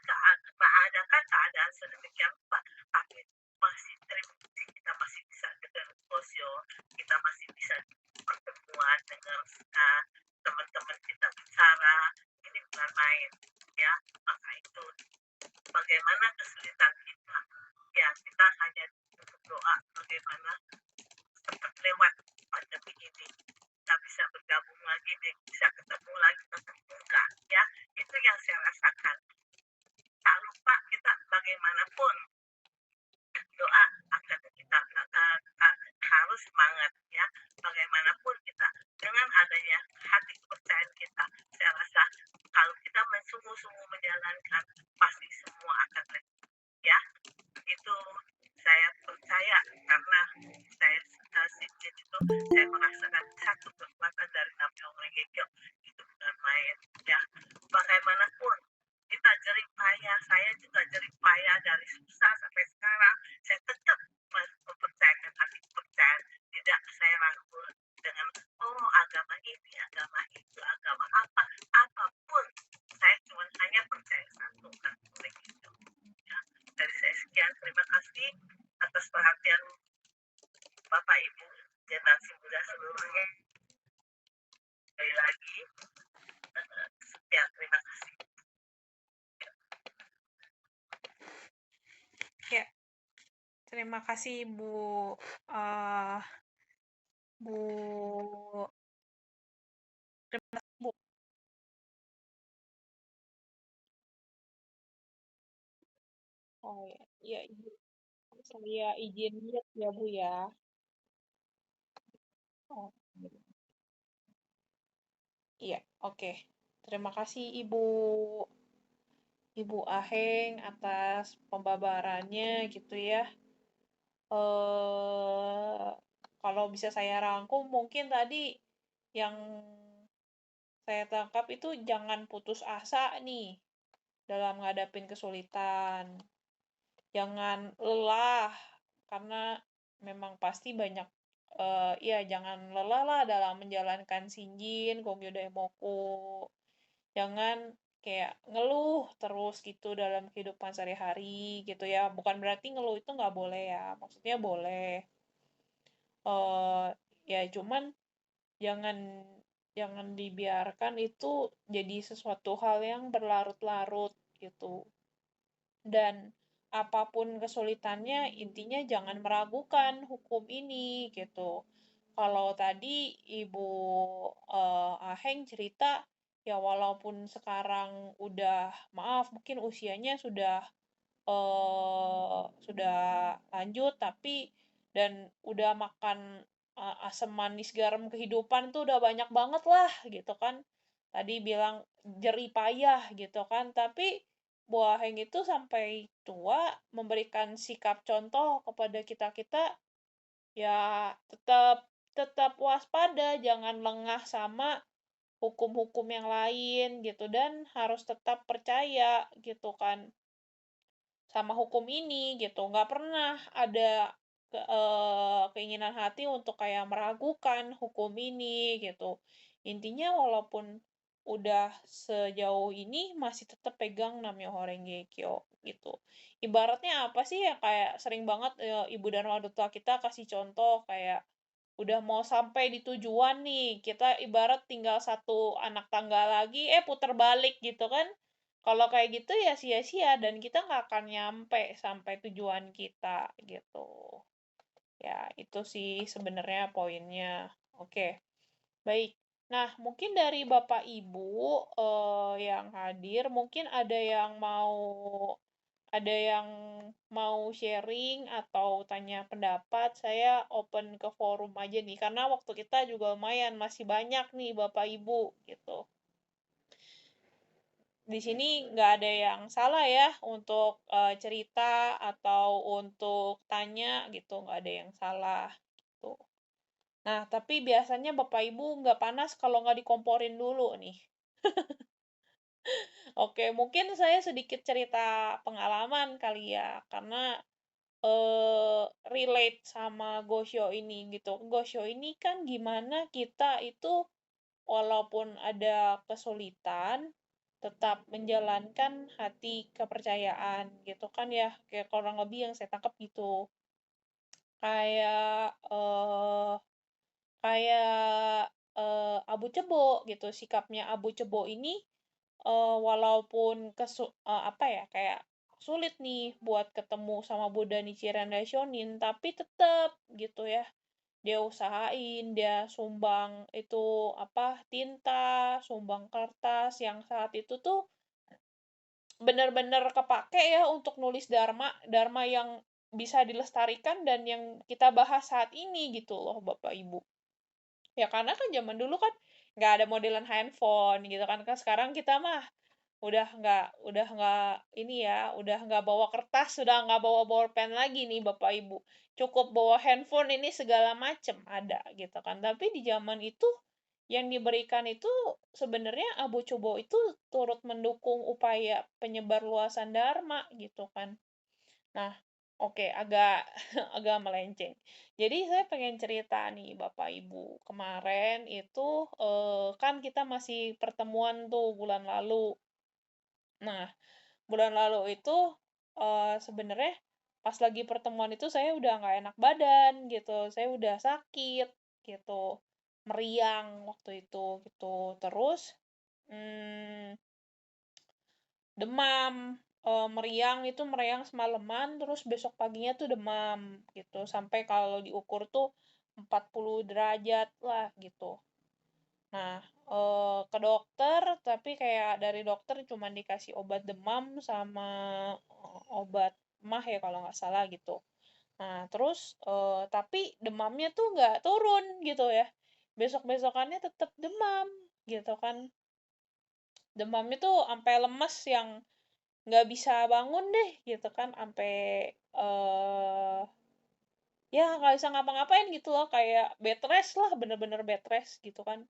[SPEAKER 1] keadaan sedemikian rupa, tapi masih terima kasih kita masih bisa dengar Gosyo, kita masih bisa pertemuan dengan teman-teman kita bicara, ini bukan main ya. Maka itu bagaimana kesulitan kita ya, kita hanya berdoa bagaimana cepat lewat pandemi ini, kita bisa bergabung lagi, bisa ketemu lagi tetap muka ya. Itu yang saya rasakan. Tak lupa kita bagaimanapun doa agar kita harus semangat ya. Bagaimanapun gitu. Saya merasakan satu kekuatan dari Namyo Renge-kyo itu bukan main ya. Bagaimanapun kita jerih payah, saya juga jerih payah dari susah sampai sekarang. Saya tetap mempercayakan hati kepercayaan. Tidak saya ragu dengan agama ini, agama itu, agama apa, apapun. Saya cuma hanya percaya satu kan itu. Ya. Dari saya sekian, terima kasih atas perhatian Bapak Ibu generasi muda seluruhnya. Sekali lagi, ya terima kasih.
[SPEAKER 2] Ya, terima kasih Bu uh, Bu terima kasih Bu. Oh ya, ya Ibu, saya izin mute ya Bu ya. Oh, iya, oke. Terima kasih Ibu Aheng atas pembabarannya gitu ya. Kalau bisa saya rangkum mungkin tadi yang saya tangkap itu jangan putus asa nih dalam ngadapin kesulitan. Jangan lelah karena memang pasti banyak ya jangan lelah lah dalam menjalankan Shinjin, Gongyo Daimoku. Jangan kayak ngeluh terus gitu dalam kehidupan sehari-hari gitu ya. Bukan berarti ngeluh itu nggak boleh ya. Maksudnya boleh. Ya cuman jangan jangan dibiarkan itu jadi sesuatu hal yang berlarut-larut gitu. Dan apapun kesulitannya, intinya jangan meragukan hukum ini gitu. Kalau tadi Ibu Aheng cerita, ya walaupun sekarang udah, maaf, mungkin usianya sudah lanjut, tapi dan udah makan asam manis garam kehidupan tuh udah banyak banget lah gitu kan. Tadi bilang jerih payah gitu kan, tapi Buah Heng itu sampai tua memberikan sikap contoh kepada kita-kita ya tetap tetap waspada, jangan lengah sama hukum-hukum yang lain gitu dan harus tetap percaya gitu kan sama hukum ini gitu. Nggak pernah ada keinginan hati untuk kayak meragukan hukum ini gitu. Intinya walaupun udah sejauh ini masih tetap pegang Namyoho Renge Kyo gitu. Ibaratnya apa sih ya kayak sering banget Ibu dan Duta kita kasih contoh kayak udah mau sampai di tujuan nih, kita ibarat tinggal satu anak tangga lagi, puter balik gitu kan. Kalau kayak gitu ya sia-sia dan kita nggak akan nyampe sampai tujuan kita gitu. Ya, itu sih sebenarnya poinnya. Oke, baik. Nah, mungkin dari Bapak Ibu yang hadir, mungkin ada yang mau sharing atau tanya pendapat, saya open ke forum aja nih, karena waktu kita juga lumayan, masih banyak nih Bapak Ibu, gitu. Di sini nggak ada yang salah ya untuk cerita atau untuk tanya gitu, nggak ada yang salah gitu. Nah, tapi biasanya Bapak Ibu nggak panas kalau nggak dikomporin dulu nih. Oke, mungkin saya sedikit cerita pengalaman kali ya, karena relate sama Gosho ini gitu. Gosho ini kan gimana kita itu walaupun ada kesulitan tetap menjalankan hati kepercayaan gitu kan ya. Kayak kurang lebih yang saya tangkap gitu. Kayak kayak Abu Cebo gitu. Sikapnya Abu Cebo ini walaupun apa ya kayak sulit nih buat ketemu sama Buddha Nichiren Daishonin tapi tetap gitu ya dia usahain dia sumbang itu apa tinta sumbang kertas yang saat itu tuh benar-benar kepake ya untuk nulis dharma yang bisa dilestarikan dan yang kita bahas saat ini gitu loh Bapak Ibu ya karena kan zaman dulu kan nggak ada modelan handphone gitu kan sekarang kita mah udah nggak ini ya, udah nggak bawa kertas, udah nggak bawa bolpen lagi nih Bapak Ibu. Cukup bawa handphone ini segala macem ada gitu kan. Tapi di zaman itu yang diberikan itu sebenarnya Abu Cubo itu turut mendukung upaya penyebar luasan Dharma gitu kan. Nah, oke, agak agak melenceng. Jadi saya pengen cerita nih Bapak Ibu. Kemarin itu kan kita masih pertemuan tuh bulan lalu. Nah, bulan lalu itu sebenarnya pas lagi pertemuan itu saya udah nggak enak badan gitu. Saya udah sakit gitu. Meriang waktu itu gitu. Terus hmm, demam, meriang itu meriang semalaman, terus besok paginya tuh demam, gitu. Sampai kalau diukur tuh 40 derajat lah, gitu. Nah, ke dokter, tapi kayak dari dokter cuma dikasih obat demam sama obat mah ya kalau nggak salah gitu. Nah, terus, tapi demamnya tuh nggak turun gitu ya. Besok-besokannya tetap demam, gitu kan. Demamnya tuh sampai lemes yang nggak bisa bangun deh gitu kan sampai ya nggak bisa ngapa-ngapain gitu loh kayak bed rest lah bener-bener bed rest gitu kan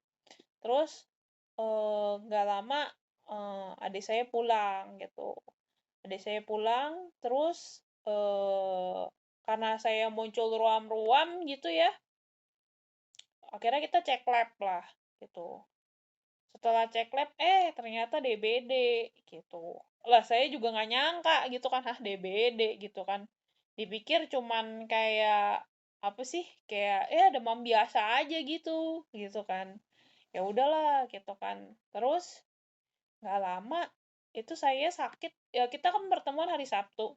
[SPEAKER 2] terus nggak lama adik saya pulang gitu adik saya pulang terus karena saya muncul ruam-ruam gitu ya akhirnya kita cek lab lah gitu setelah cek lab ternyata DBD gitu lah saya juga nggak nyangka gitu kan DBD gitu kan dipikir cuman kayak apa sih kayak demam biasa aja gitu gitu kan ya udahlah gitu kan terus nggak lama itu saya sakit ya kita kan pertemuan hari Sabtu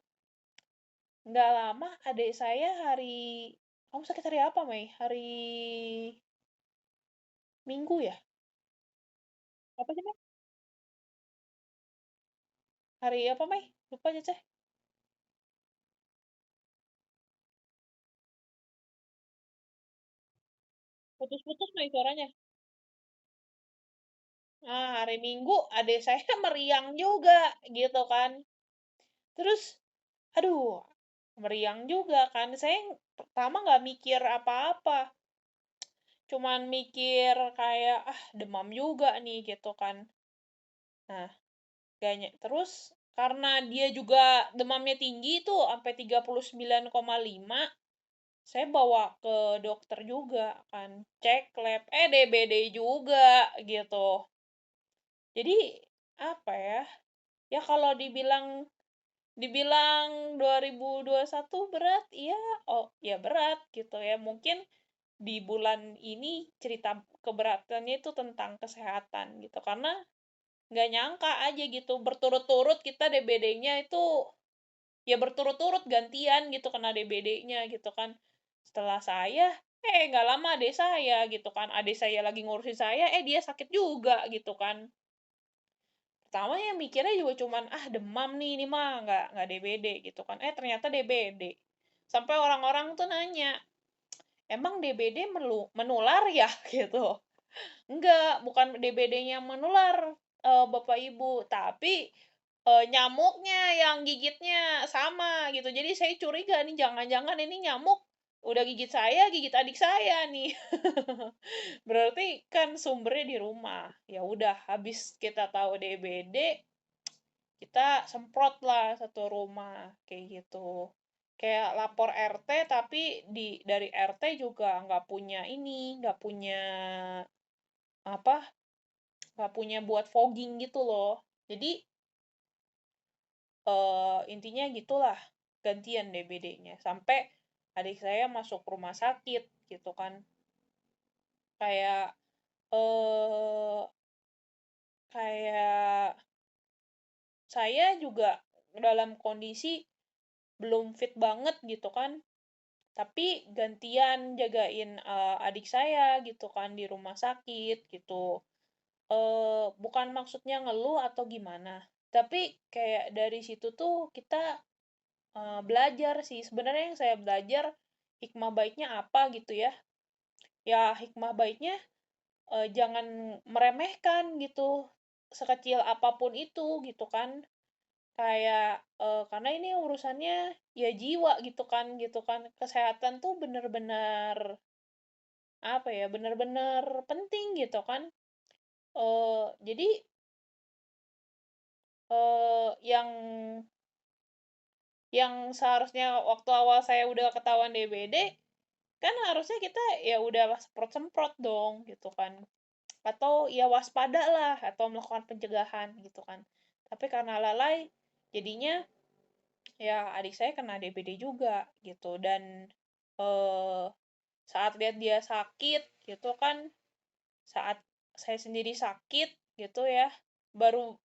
[SPEAKER 2] nggak lama adik saya hari kamu sakit hari apa Mei hari Minggu ya apa sih Mei hari apa Mei lupa Cece putus-putus Mei suaranya. Nah, hari Minggu adik saya meriang juga gitu kan. Terus, aduh, meriang juga kan. Saya pertama nggak mikir apa-apa. Cuman mikir kayak, demam juga nih gitu kan. Nah, kayaknya. Terus, karena dia juga demamnya tinggi tuh, sampai 39,5, saya bawa ke dokter juga kan. Cek lab, DBD juga gitu. Jadi, apa ya, ya kalau dibilang dibilang 2021 berat, iya, oh ya berat gitu ya. Mungkin di bulan ini cerita keberatannya itu tentang kesehatan gitu. Karena nggak nyangka aja gitu, berturut-turut kita DBD-nya itu ya berturut-turut gantian gitu kena DBD-nya gitu kan. Setelah saya, nggak lama adik saya gitu kan. Adik saya lagi ngurusin saya, dia sakit juga gitu kan. Pertama ya mikirnya juga cuman demam nih ini mah nggak DBD gitu kan ternyata DBD sampai orang-orang tuh nanya emang DBD menular ya gitu enggak bukan DBD-nya menular bapak ibu tapi nyamuknya yang gigitnya sama gitu jadi saya curiga nih jangan-jangan ini nyamuk udah gigit saya gigit adik saya nih berarti kan sumbernya di rumah ya udah habis kita tahu DBD kita semprot lah satu rumah kayak gitu kayak lapor RT tapi dari RT juga nggak punya ini nggak punya apa nggak punya buat fogging gitu loh jadi intinya gitulah gantian DBD-nya sampai adik saya masuk rumah sakit gitu kan kayak eh kayak saya juga dalam kondisi belum fit banget gitu kan tapi gantian jagain adik saya gitu kan di rumah sakit gitu bukan maksudnya ngeluh atau gimana tapi kayak dari situ tuh kita belajar sih sebenarnya yang saya belajar hikmah baiknya apa gitu ya ya hikmah baiknya jangan meremehkan gitu sekecil apapun itu gitu kan. Kayak karena ini urusannya ya jiwa gitu kan. Kesehatan tuh bener-bener apa ya, bener-bener penting gitu kan. Jadi yang seharusnya waktu awal saya udah ketahuan DBD, kan harusnya kita ya udah semprot-semprot dong gitu kan. Atau ya waspada lah atau melakukan pencegahan gitu kan. Tapi karena lalai jadinya ya adik saya kena DBD juga gitu dan eh saat lihat dia sakit gitu kan, saat saya sendiri sakit gitu ya, baru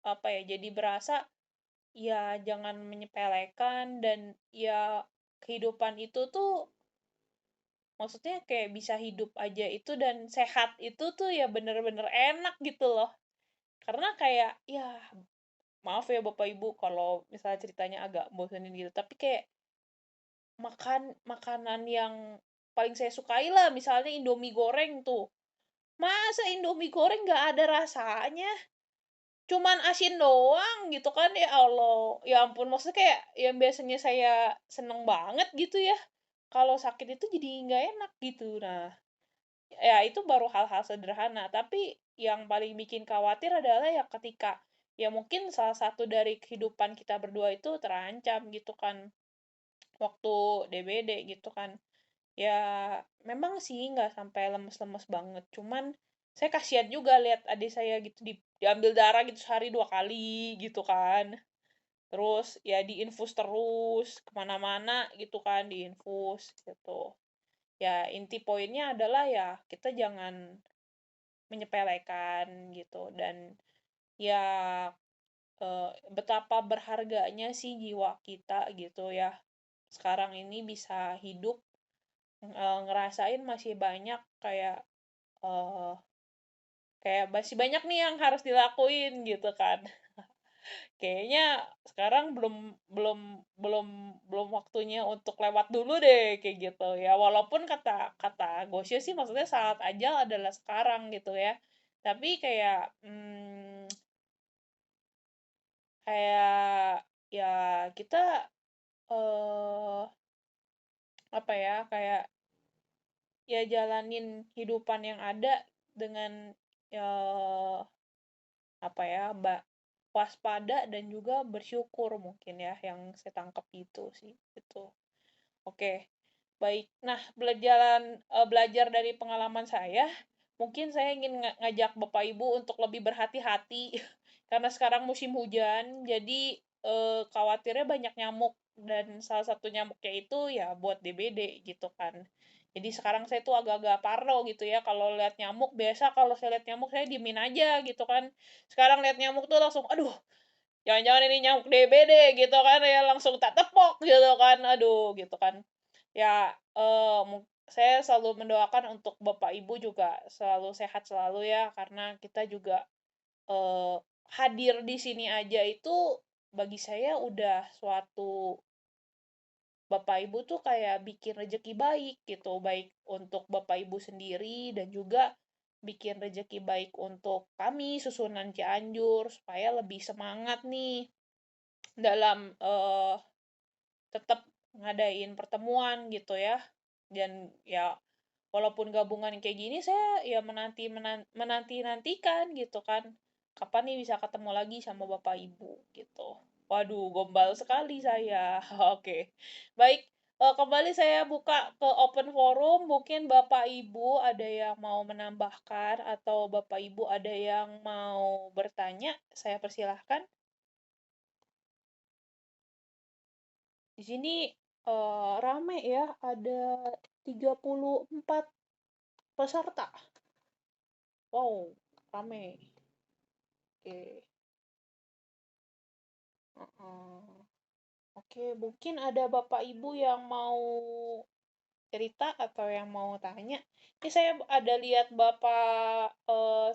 [SPEAKER 2] apa ya, jadi berasa ya jangan menyepelekan dan ya kehidupan itu tuh maksudnya kayak bisa hidup aja itu dan sehat itu tuh ya bener-bener enak gitu loh. Karena kayak ya maaf ya Bapak Ibu kalau misalnya ceritanya agak bosenin gitu, tapi kayak makanan yang paling saya sukai lah misalnya Indomie goreng tuh. Masa Indomie goreng nggak ada rasanya? Cuman asin doang gitu kan, ya Allah. Ya ampun, maksudnya kayak yang biasanya saya seneng banget gitu ya. Kalau sakit itu jadi nggak enak gitu. Nah, ya itu baru hal-hal sederhana. Tapi yang paling bikin khawatir adalah ya ketika ya mungkin salah satu dari kehidupan kita berdua itu terancam gitu kan. Waktu DBD gitu kan. Ya memang sih nggak sampai lemes-lemes banget. Cuman saya kasihan juga lihat adik saya gitu diambil darah gitu sehari 2 kali gitu kan. Terus ya diinfus terus kemana-mana gitu kan diinfus gitu. Ya inti poinnya adalah ya kita jangan menyepelekan gitu dan ya betapa berharganya sih jiwa kita gitu ya. Sekarang ini bisa hidup ngerasain masih banyak kayak eh kayak masih banyak nih yang harus dilakuin gitu kan. Kayaknya sekarang belum belum belum belum waktunya untuk lewat dulu deh kayak gitu ya. Walaupun kata kata Gosyo sih maksudnya saat ajal adalah sekarang gitu ya. Tapi kayak kayak ya kita eh apa ya kayak ya jalanin hidupan yang ada dengan eh apa ya, waspada dan juga bersyukur mungkin ya yang saya tangkap itu sih, itu. Oke, baik. Nah, belajar dari pengalaman saya, mungkin saya ingin ngajak Bapak Ibu untuk lebih berhati-hati karena sekarang musim hujan, jadi khawatirnya banyak nyamuk dan salah satu nyamuknya itu ya buat DBD gitu kan. Jadi sekarang saya tuh agak-agak parno gitu ya kalau lihat nyamuk, biasa kalau saya lihat nyamuk saya diemin aja gitu kan. Sekarang lihat nyamuk tuh langsung aduh, jangan-jangan ini nyamuk DBD gitu kan ya, langsung tak tepok gitu kan. Aduh gitu kan. Ya saya selalu mendoakan untuk Bapak Ibu juga selalu sehat selalu ya karena kita juga eh, hadir di sini aja itu bagi saya udah suatu Bapak Ibu tuh kayak bikin rejeki baik gitu, baik untuk Bapak Ibu sendiri dan juga bikin rejeki baik untuk kami susunan Cianjur supaya lebih semangat nih dalam tetap ngadain pertemuan gitu ya. Dan ya walaupun gabungan kayak gini saya ya menanti-nantikan gitu kan. Kapan nih bisa ketemu lagi sama Bapak Ibu gitu. Waduh, gombal sekali saya. Oke. Baik, kembali saya buka ke open forum. Mungkin Bapak Ibu ada yang mau menambahkan atau Bapak Ibu ada yang mau bertanya, saya persilahkan. Di sini rame ya, ada 34 peserta. Wow, rame. Oke. Heeh. Oke, mungkin ada Bapak Ibu yang mau cerita atau yang mau tanya. Ini saya ada lihat Bapak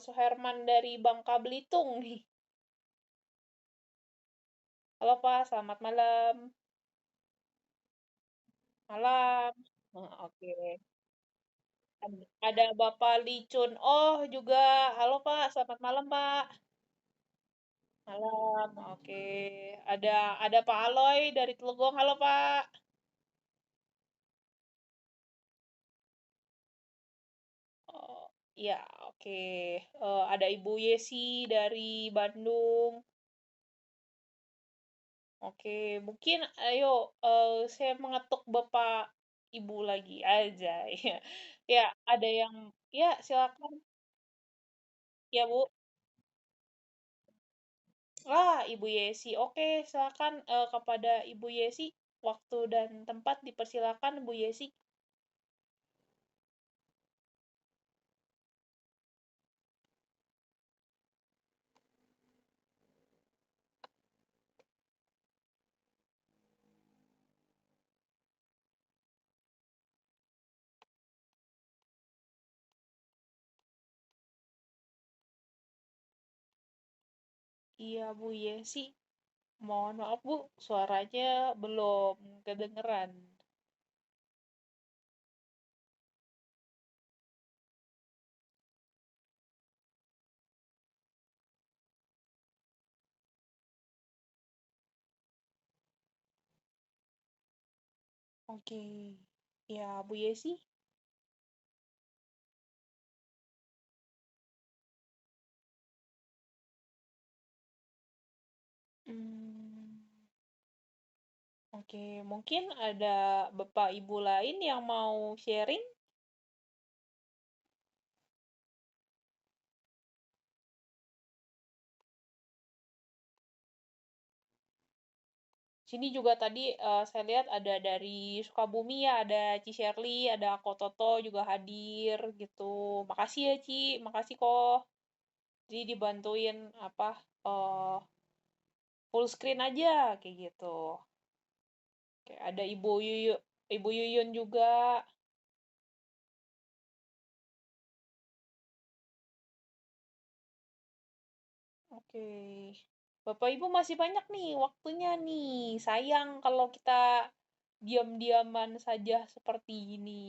[SPEAKER 2] Suherman dari Bangka Belitung nih. Halo Pak, selamat malam. Malam. Oke. Ada Bapak Lee Chun Oh juga. Halo Pak, selamat malam Pak. Malam, oke. Ada Pak Aloy dari Telegong. Halo, Pak. Oh, iya, oke. Ada Ibu Yesi dari Bandung. Oke, mungkin ayo saya mengetuk Bapak Ibu lagi aja ya. Ya, ada yang ya silakan. Ya, Bu. Ah, Ibu Yesi. Oke, silakan kepada Ibu Yesi. Waktu dan tempat dipersilakan, Bu Yesi. Iya, Bu Yesi. Mohon maaf, Bu. Suaranya belum kedengeran. Oke. Ya, Bu Yesi. Hmm, oke. Mungkin ada Bapak Ibu lain yang mau sharing. Sini juga tadi saya lihat ada dari Sukabumi ya, ada Ci Shirley, ada Ko Toto juga hadir gitu. Makasih ya Ci, makasih kok. Jadi dibantuin apa full screen aja kayak gitu. Kayak ada Ibu Yuyun juga. Oke. Bapak Ibu masih banyak nih waktunya nih. Sayang kalau kita diam-diaman saja seperti ini.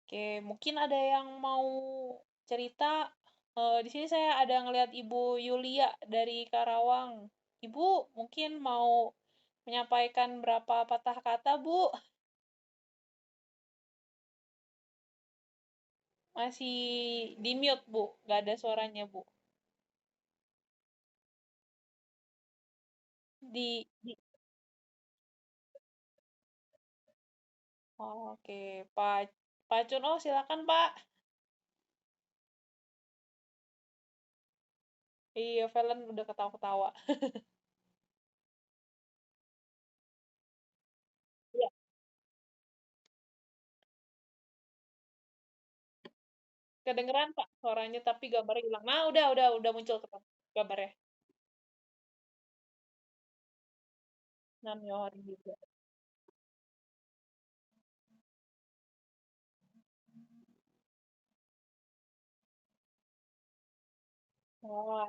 [SPEAKER 2] Oke, mungkin ada yang mau cerita. Di sini saya ada ngelihat Ibu Yulia dari Karawang. Ibu mungkin mau menyampaikan berapa patah kata, Bu? Masih di mute, Bu. Nggak ada suaranya, Bu. Di oh, oke, Pak Cun. Oh, silakan, Pak. Iya, Valen udah ketawa-ketawa. Iya, kedengeran, Pak, suaranya tapi gambarnya hilang. Nah, udah muncul gambarnya. Namyor juga. Oh,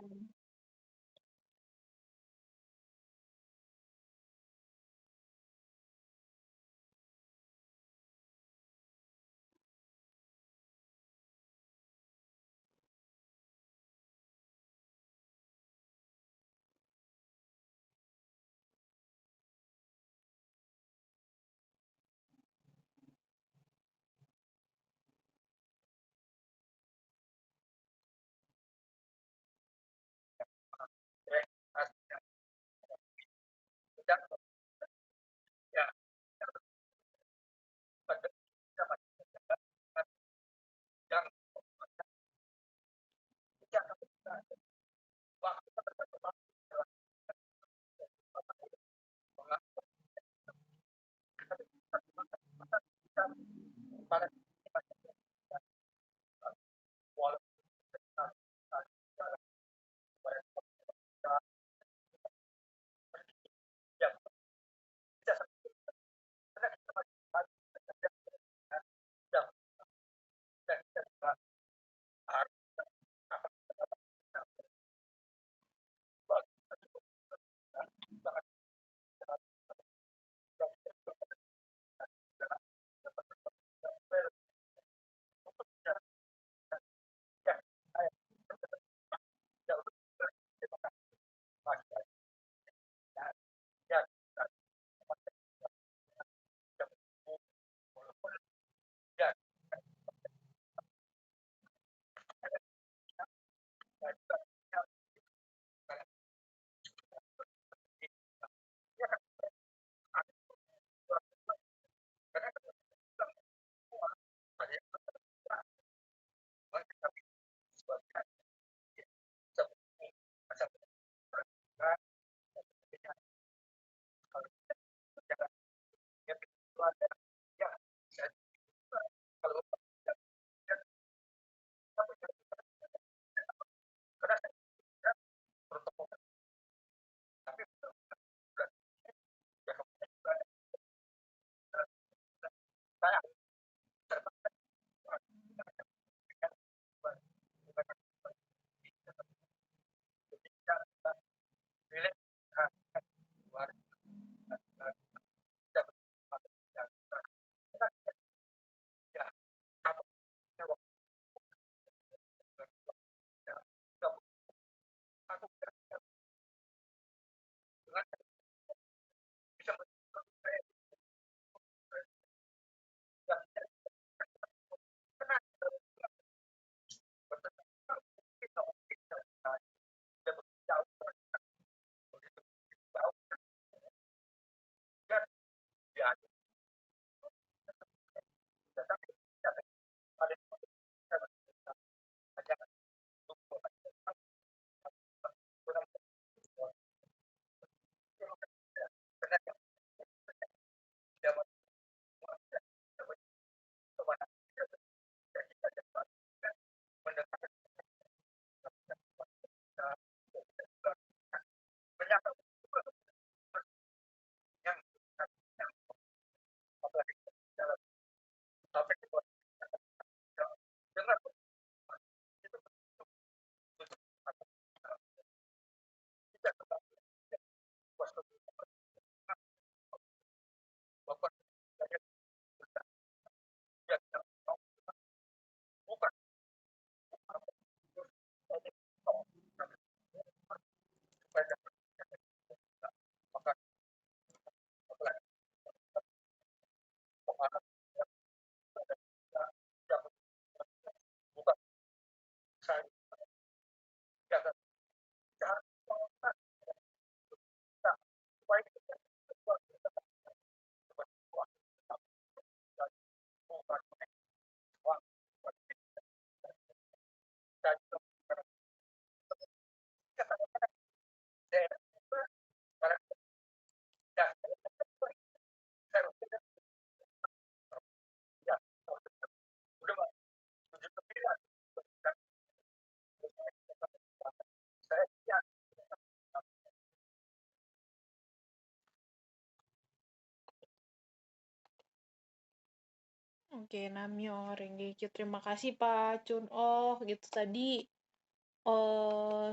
[SPEAKER 2] Oke, Namyo Rengekyo. Terima kasih Pak Chun. Oh, gitu tadi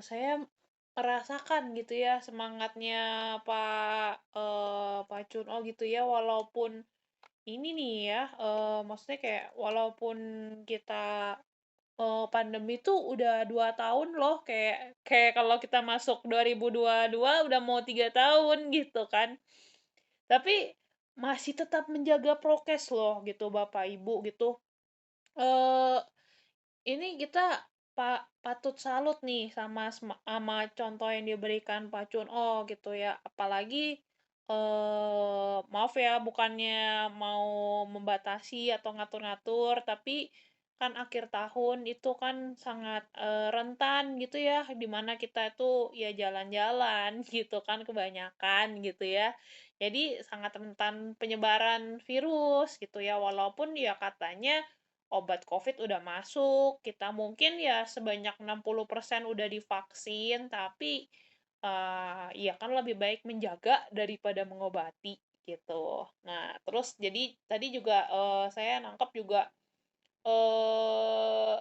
[SPEAKER 2] saya merasakan gitu ya semangatnya Pak Chun. Oh, gitu ya, walaupun ini nih ya, maksudnya kayak walaupun kita pandemi tuh udah 2 tahun loh, kayak kayak kalau kita masuk 2022 udah mau 3 tahun gitu kan. Tapi masih tetap menjaga prokes loh gitu Bapak Ibu gitu. eh ini kita patut salut nih sama contoh yang diberikan Pak Chun Oh gitu ya. Apalagi maaf ya bukannya mau membatasi atau ngatur-ngatur, tapi kan akhir tahun itu kan sangat rentan gitu ya, dimana kita itu ya jalan-jalan gitu kan kebanyakan gitu ya. Jadi sangat rentan penyebaran virus gitu ya, walaupun ya katanya obat COVID udah masuk, kita mungkin ya sebanyak 60% udah divaksin, tapi ya kan lebih baik menjaga daripada mengobati gitu. Nah, terus jadi tadi juga saya nangkep juga eh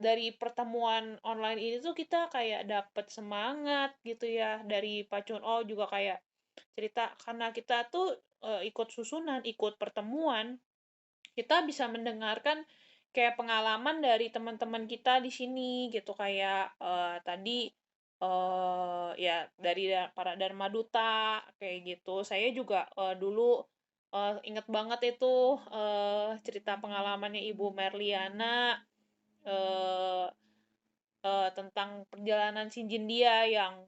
[SPEAKER 2] dari pertemuan online ini tuh kita kayak dapet semangat gitu ya dari Pak Chun Oh juga kayak cerita karena kita tuh ikut susunan, ikut pertemuan kita bisa mendengarkan kayak pengalaman dari teman-teman kita di sini gitu kayak tadi ya dari para Dharma Duta kayak gitu. Saya juga dulu inget banget itu cerita pengalamannya Ibu Merliana eh tentang perjalanan Sinjin dia yang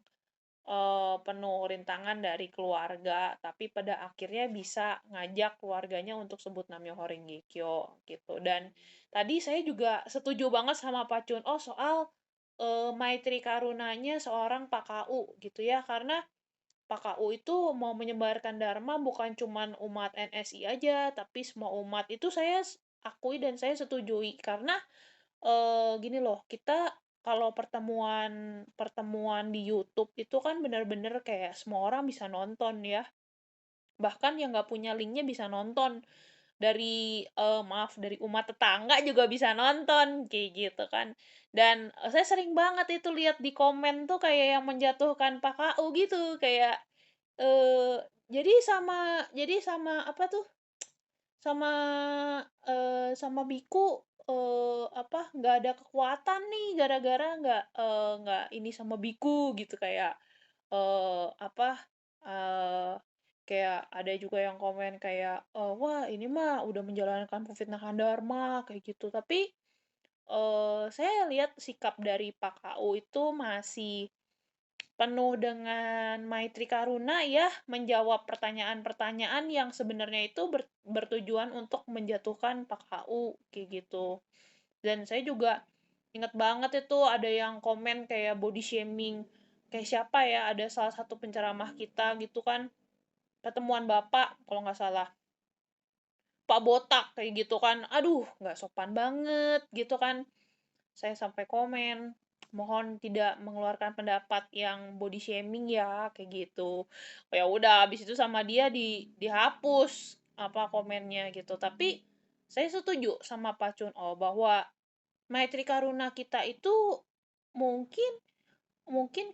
[SPEAKER 2] penuh rintangan dari keluarga, tapi pada akhirnya bisa ngajak keluarganya untuk sebut Namyoho Renge-kyo gitu. Dan tadi saya juga setuju banget sama Pak Chun Oh soal Maitri Karunanya seorang Pak KU gitu ya, karena Pak KU itu mau menyebarkan Dharma bukan cuman umat NSI aja, tapi semua umat itu saya akui dan saya setujui karena gini loh, kita kalau pertemuan pertemuan di YouTube itu kan bener-bener kayak semua orang bisa nonton ya. Bahkan yang nggak punya linknya bisa nonton maaf, dari umat tetangga juga bisa nonton, kayak gitu kan. Dan, saya sering banget itu lihat di komen tuh kayak yang menjatuhkan Pak KU gitu, kayak, eee, jadi sama apa tuh, sama, sama Biku, nggak ada kekuatan nih gara-gara nggak ini sama Biku gitu, kayak, apa, eee, kayak ada juga yang komen kayak, "Wah, ini mah udah menjalankan Pevitnahan Dharma," kayak gitu. Tapi, saya lihat sikap dari Pak KU itu masih penuh dengan maitri karuna ya, menjawab pertanyaan-pertanyaan yang sebenarnya itu bertujuan untuk menjatuhkan Pak KU, kayak gitu. Dan saya juga inget banget itu ada yang komen kayak body shaming, kayak siapa ya, ada salah satu penceramah kita gitu kan, Pertemuan Bapak kalau nggak salah, Pak Botak kayak gitu kan, aduh nggak sopan banget gitu kan. Saya sampai komen, mohon tidak mengeluarkan pendapat yang body shaming ya, kayak gitu. Ya udah, habis itu sama dia dihapus apa komennya gitu. Tapi saya setuju sama Pak Chun Oh bahwa Maitri Karuna kita itu mungkin mungkin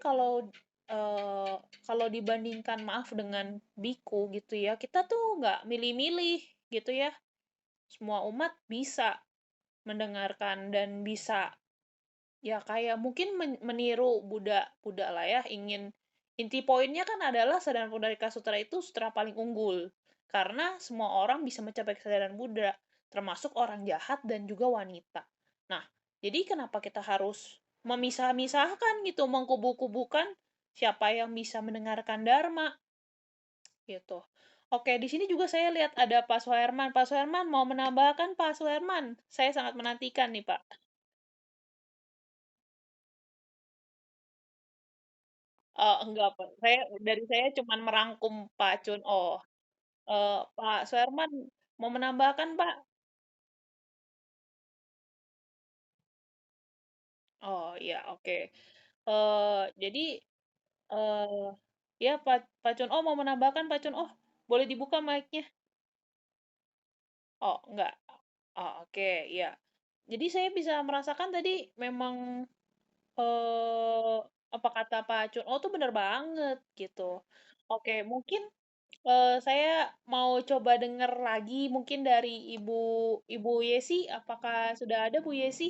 [SPEAKER 2] eh, kalau dibandingkan maaf dengan biku gitu ya, kita tuh nggak milih-milih gitu ya. Semua umat bisa mendengarkan dan bisa. Ya kayak mungkin meniru Buddha Buddha lah ya, inti poinnya kan adalah kesadaran Purdarika Sutra itu sutra paling unggul. Karena semua orang bisa mencapai kesadaran Buddha, termasuk orang jahat dan juga wanita. Nah, jadi kenapa kita harus memisah-misahkan gitu, mengkubu-kubukan siapa yang bisa mendengarkan Dharma gitu. Oke, di sini juga saya lihat ada Pak Suherman. Pak Suherman mau menambahkan Pak Suherman? Saya sangat menantikan nih, Pak. Enggak, Pak. Saya cuman merangkum Pak Chun Oh. Pak Suherman mau menambahkan, Pak? Oh, iya, oke. Jadi, eh ya Pak Chun Oh mau menambahkan, Pak Chun Oh. Boleh dibuka mic-nya? Oh, enggak. Oh, oke, iya. Jadi saya bisa merasakan tadi memang eh apa kata Pak Chun Oh tuh bener banget gitu. Oke, mungkin saya mau coba denger lagi mungkin dari Ibu Ibu Yesi. Apakah sudah ada Bu Yesi?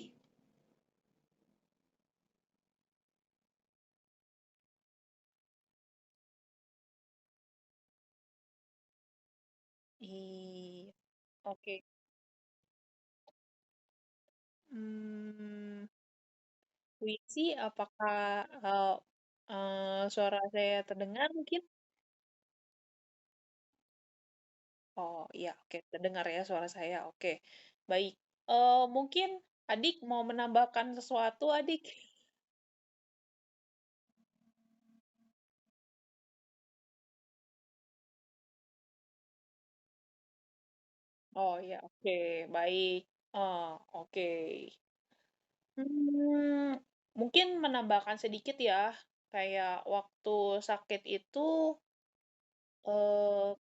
[SPEAKER 2] Iya. Oke. Hmm, Bu Yesi, apakah suara saya terdengar mungkin? Oh iya, oke, terdengar ya suara saya. Oke, baik. Mungkin Adik mau menambahkan sesuatu, Adik? Oh iya, oke, baik. Oh, oke. Hmm, mungkin menambahkan sedikit ya, kayak waktu sakit itu,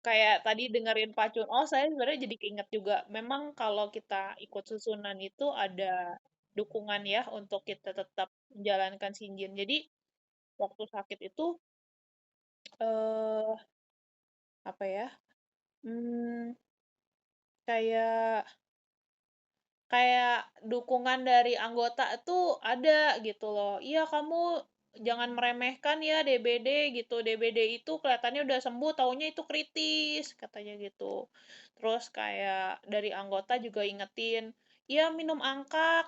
[SPEAKER 2] kayak tadi dengerin Pak Chun, oh saya sebenarnya jadi keinget juga, memang kalau kita ikut susunan itu ada dukungan ya untuk kita tetap menjalankan Shinjin. Jadi waktu sakit itu, eh apa ya, hmm, kayak kayak dukungan dari anggota tuh ada gitu loh. Iya kamu jangan meremehkan ya DBD gitu. DBD itu kelihatannya udah sembuh, taunya itu kritis katanya gitu. Terus kayak dari anggota juga ingetin, iya minum angkak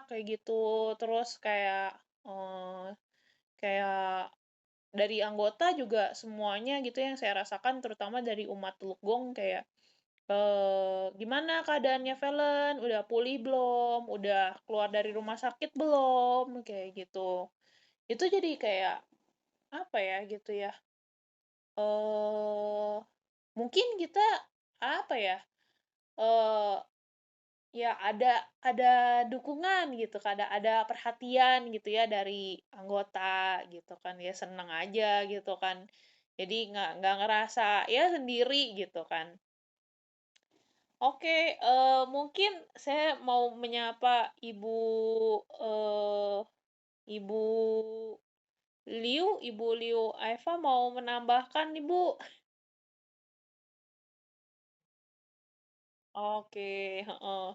[SPEAKER 2] kayak gitu. Terus kayak eh, kayak dari anggota juga semuanya gitu yang saya rasakan terutama dari umat Teluk Gong kayak gimana keadaannya Valen? Udah pulih belum? Udah keluar dari rumah sakit belum? Kayak gitu. Itu jadi kayak apa ya gitu ya? Eh mungkin kita apa ya? Eh ya ada dukungan gitu, ada perhatian gitu ya dari anggota gitu kan ya seneng aja gitu kan. Jadi nggak ngerasa ya sendiri gitu kan. Oke, mungkin saya mau menyapa eee, Ibu Ibu Liu Eva mau menambahkan nih, Bu? Oke, heeh.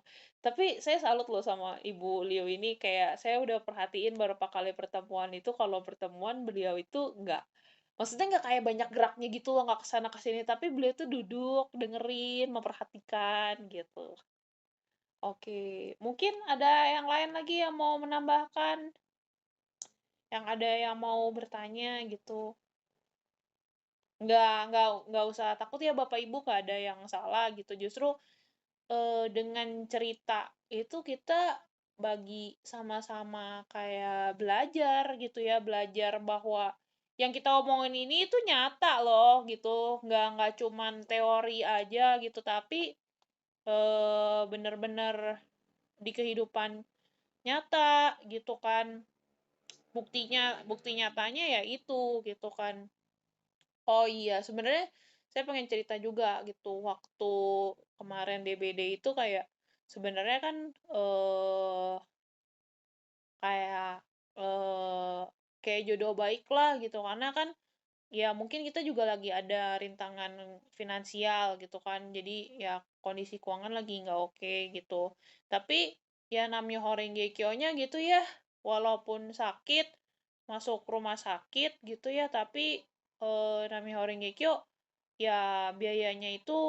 [SPEAKER 2] Tapi saya salut loh sama Ibu Liu ini, kayak saya udah perhatiin beberapa kali pertemuan itu, kalau pertemuan beliau itu maksudnya nggak kayak banyak geraknya gitu loh, nggak ke sana ke sini, tapi beliau tuh duduk, dengerin, memperhatikan, gitu. Oke, mungkin ada yang lain lagi yang mau menambahkan, yang ada yang mau bertanya gitu. Nggak usah takut ya Bapak Ibu, nggak ada yang salah gitu. Justru dengan cerita itu kita bagi sama-sama kayak belajar gitu ya, belajar bahwa yang kita omongin ini itu nyata loh gitu, nggak cuman teori aja gitu, tapi bener-bener di kehidupan nyata gitu kan. Bukti nyatanya ya itu gitu kan. Oh iya, sebenarnya saya pengen cerita juga gitu. Waktu kemarin DBD itu kayak sebenarnya kan kayak eh kayak jodoh baik lah gitu, karena kan ya mungkin kita juga lagi ada rintangan finansial gitu kan. Jadi ya kondisi keuangan lagi nggak oke gitu. Tapi ya Namyo Horengekyo-nya gitu ya, walaupun sakit, masuk rumah sakit gitu ya, tapi Namyo Horengekyo ya biayanya itu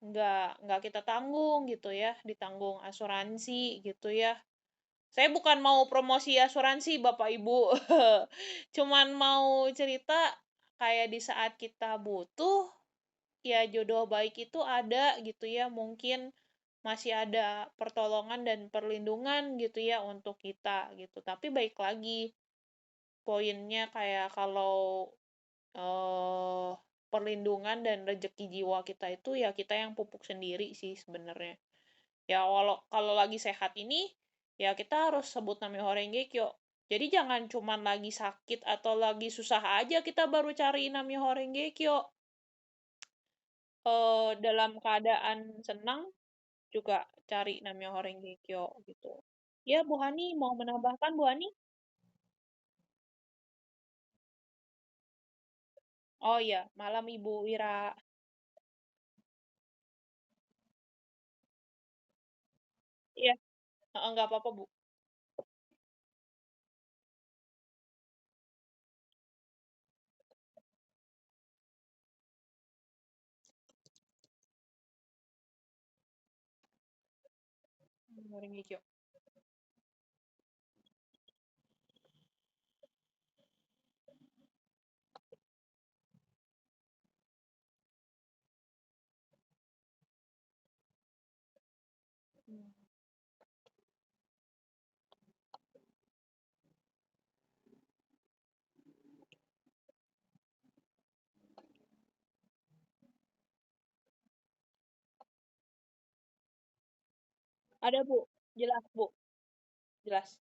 [SPEAKER 2] nggak kita tanggung gitu ya, ditanggung asuransi gitu ya. Saya bukan mau promosi asuransi Bapak Ibu, cuman mau cerita kayak di saat kita butuh, ya jodoh baik itu ada gitu ya, mungkin masih ada pertolongan dan perlindungan gitu ya untuk kita gitu. Tapi baik lagi, poinnya kayak kalau eh perlindungan dan rezeki jiwa kita itu ya kita yang pupuk sendiri sih sebenarnya. Ya walau kalau lagi sehat ini, ya kita harus sebut namanya Horengekyo. Jadi jangan cuman lagi sakit atau lagi susah aja kita baru cari namanya Horengekyo. Dalam keadaan senang juga cari namanya Horengekyo gitu. Ya, Bu Hani mau menambahkan, Bu Hani? Oh iya, malam Ibu Wira. Iya, heeh, nggak apa-apa, Bu. Horengekyo. Hmm. Ada, Bu. Jelas, Bu. Jelas.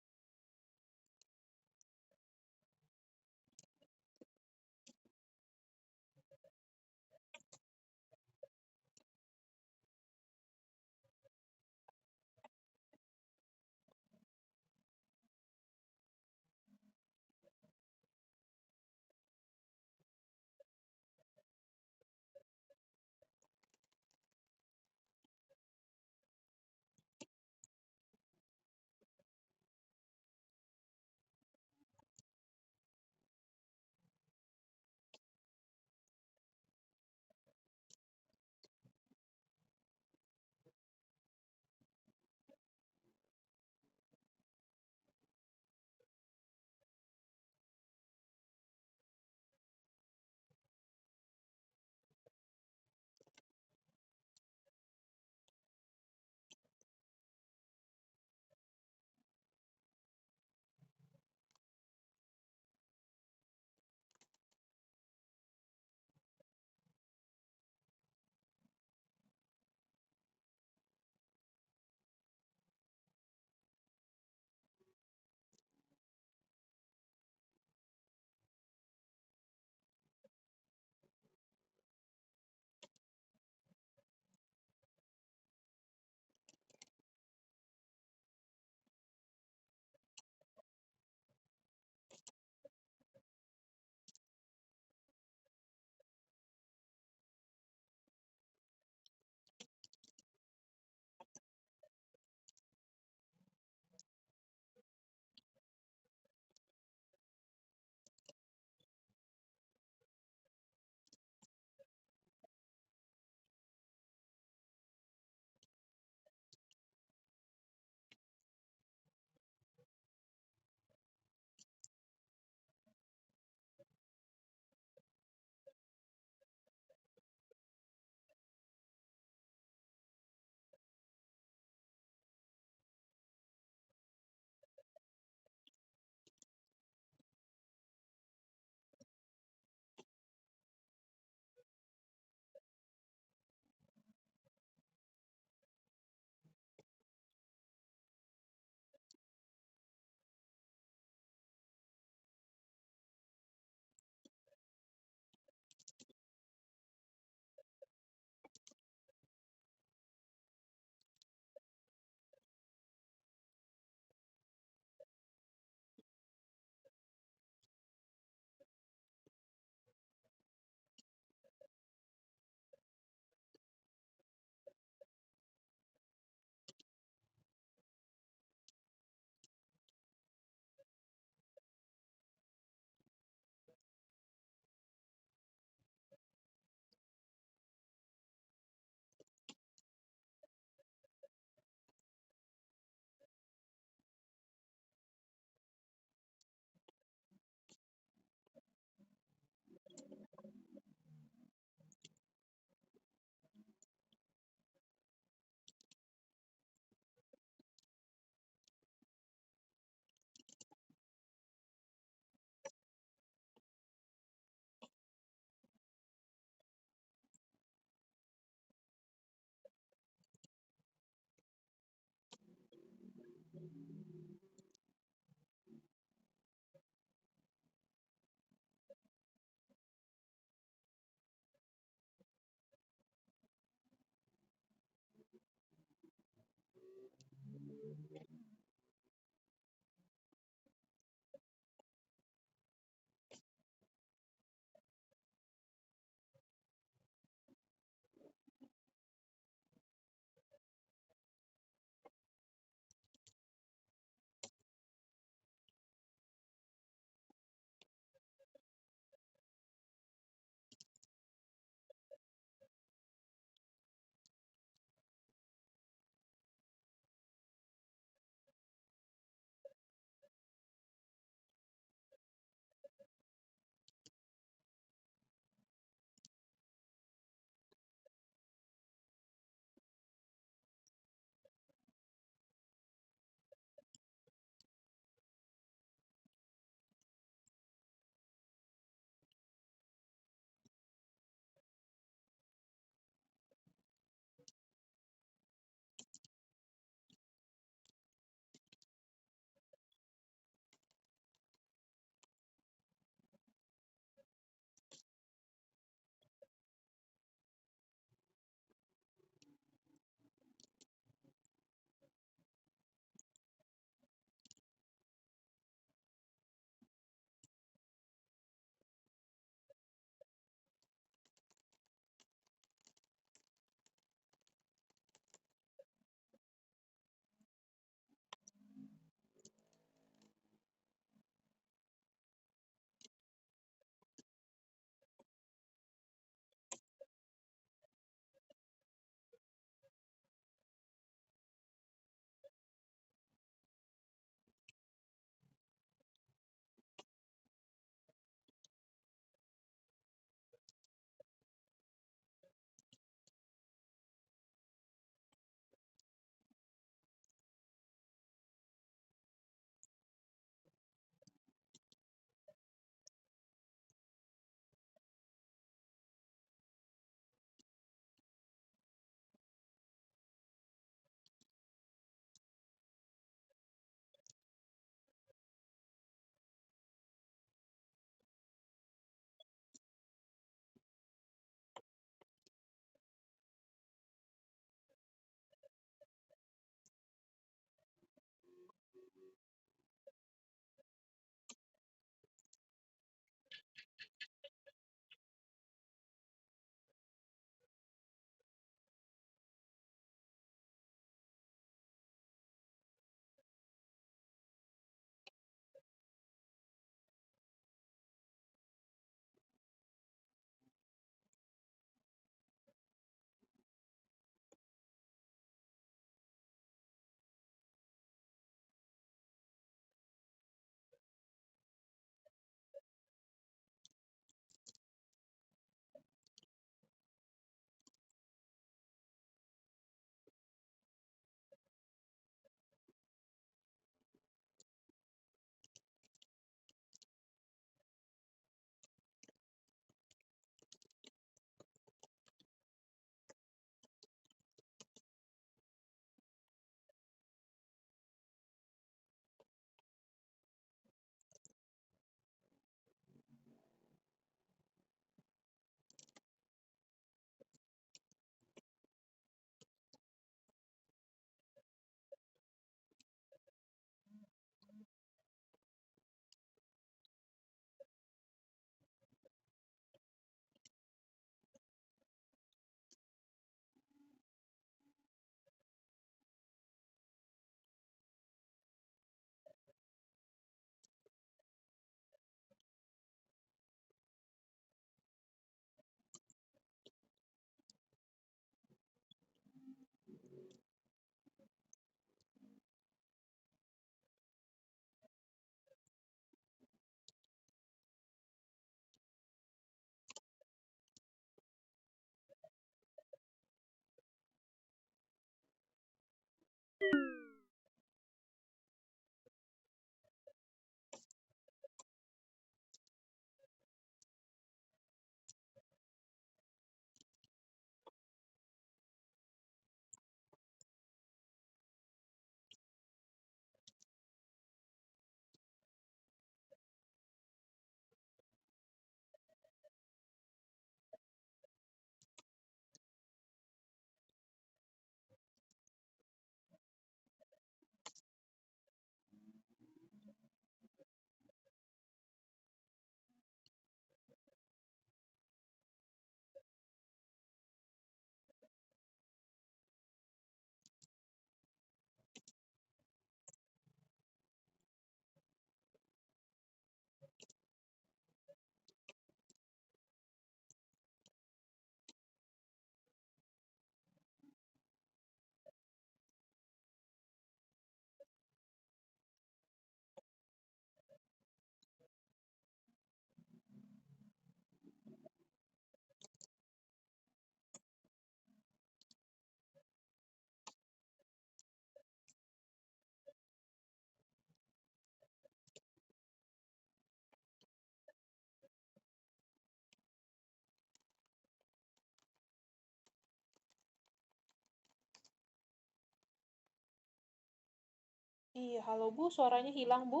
[SPEAKER 2] Iya, halo Bu, suaranya hilang Bu.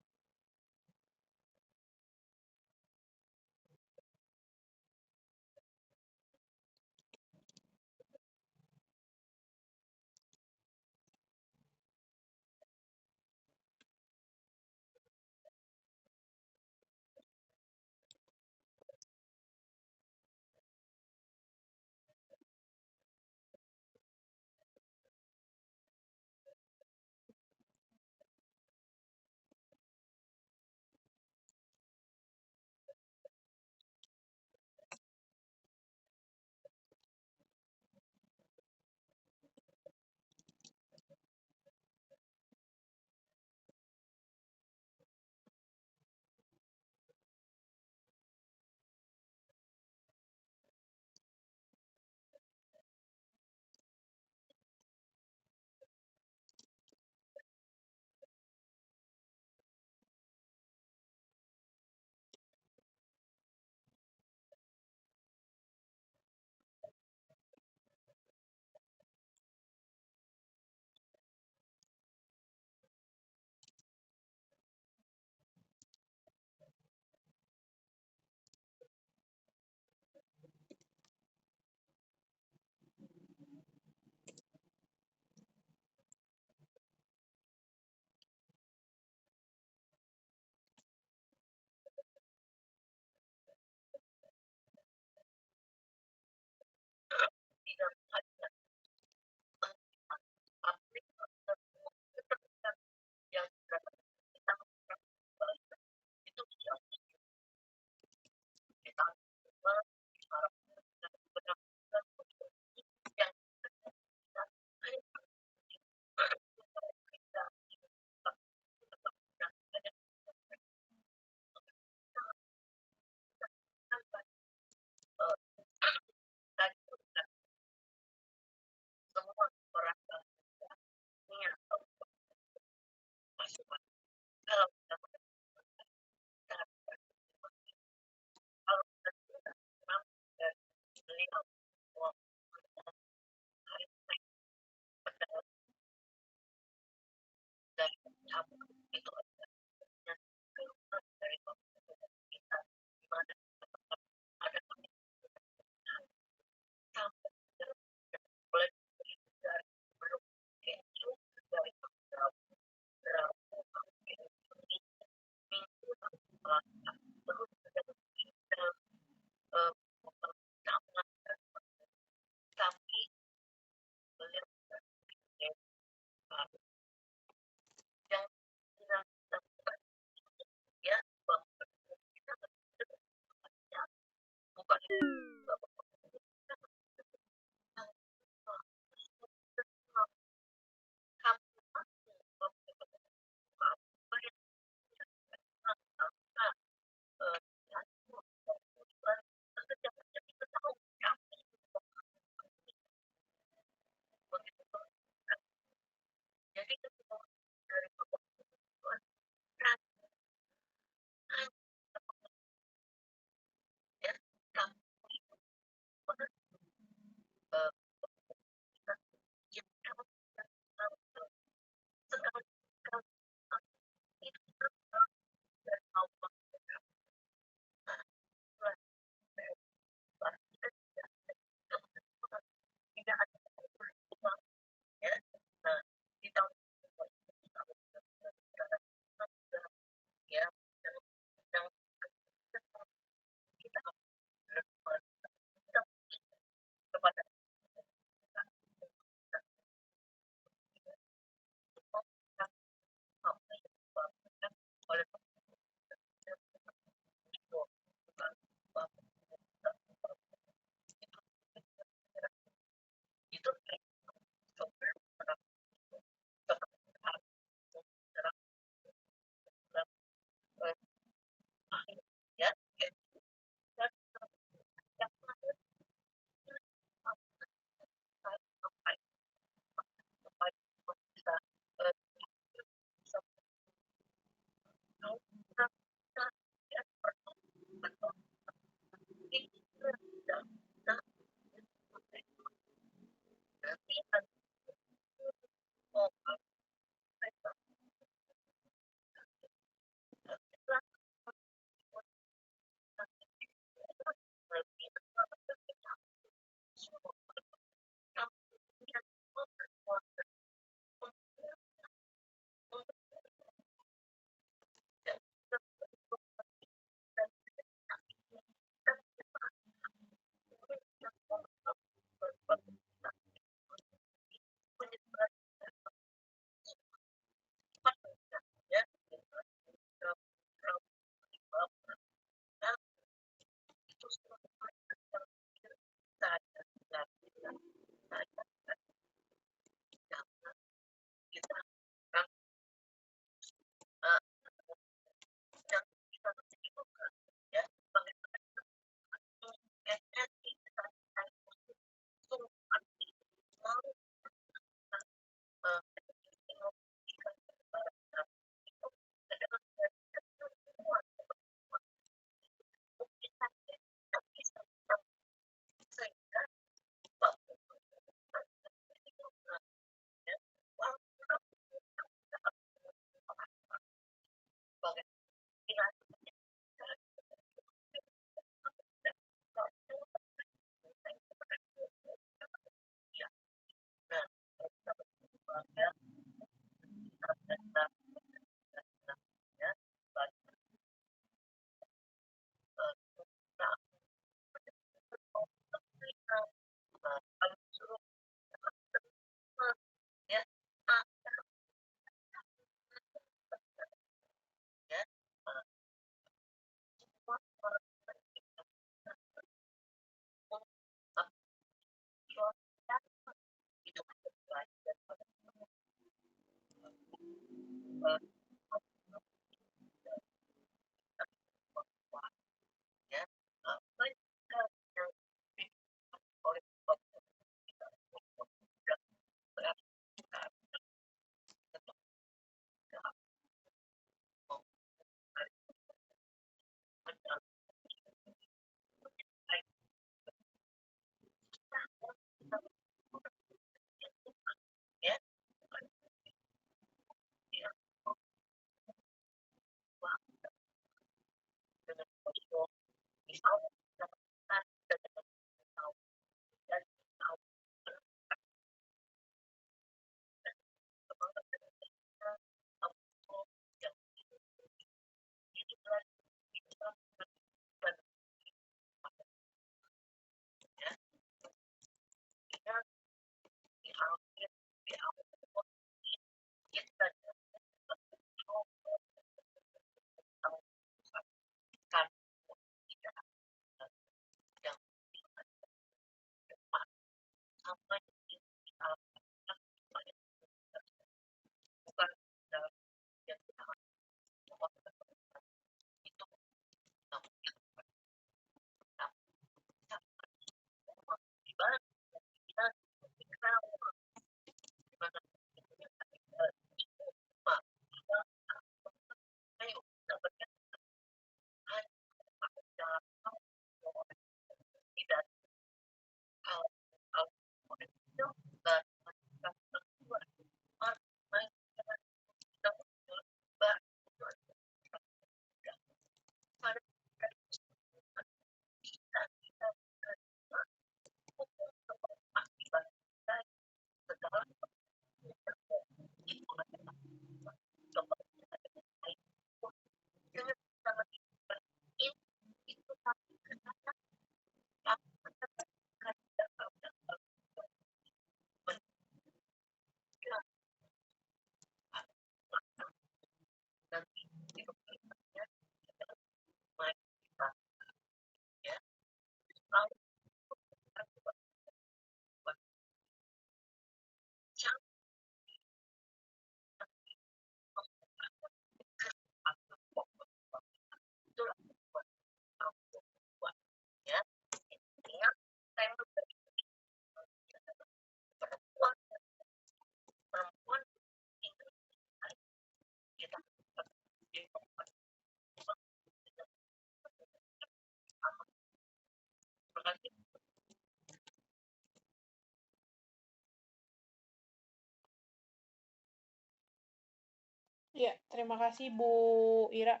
[SPEAKER 2] terima kasih Bu Ira.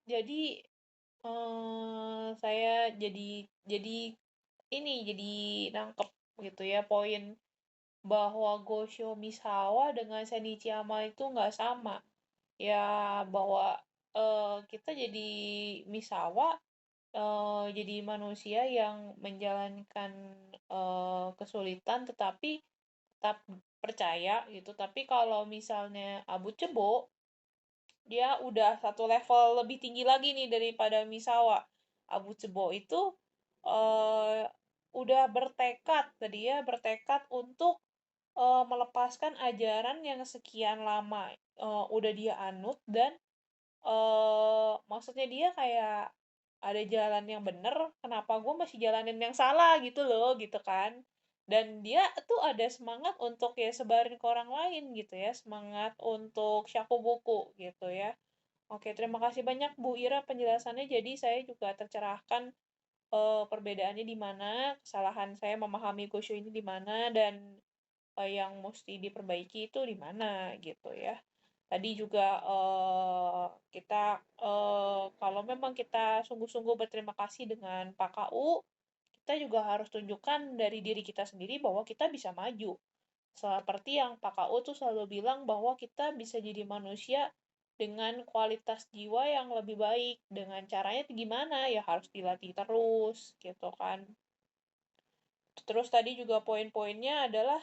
[SPEAKER 2] Jadi saya jadi jadi nangkep gitu ya poin bahwa Gosho Misawa dengan Senichiyama itu nggak sama. Ya bahwa kita jadi Misawa jadi manusia yang menjalankan kesulitan tetapi tetap percaya gitu. Tapi kalau misalnya Abu Cebo, dia udah satu level lebih tinggi lagi nih daripada Misawa. Abu Cebo itu eh udah bertekad, tadi ya bertekad untuk melepaskan ajaran yang sekian lama udah dia anut dan maksudnya dia kayak ada jalan yang bener, kenapa gue masih jalanin yang salah gitu loh, gitu kan. Dan dia tuh ada semangat untuk ya sebarin ke orang lain gitu ya, semangat untuk syakubuku gitu ya. Oke, terima kasih banyak Bu Ira penjelasannya. Jadi saya juga tercerahkan perbedaannya di mana, kesalahan saya memahami Gosho ini di mana, dan yang mesti diperbaiki itu di mana gitu ya. Tadi juga kita kalau memang kita sungguh-sungguh berterima kasih dengan Pak KU, kita juga harus tunjukkan dari diri kita sendiri bahwa kita bisa maju. Seperti yang Pak KU tuh selalu bilang bahwa kita bisa jadi manusia dengan kualitas jiwa yang lebih baik. Dengan caranya gimana? Ya harus dilatih terus gitu kan. Terus tadi juga poin-poinnya adalah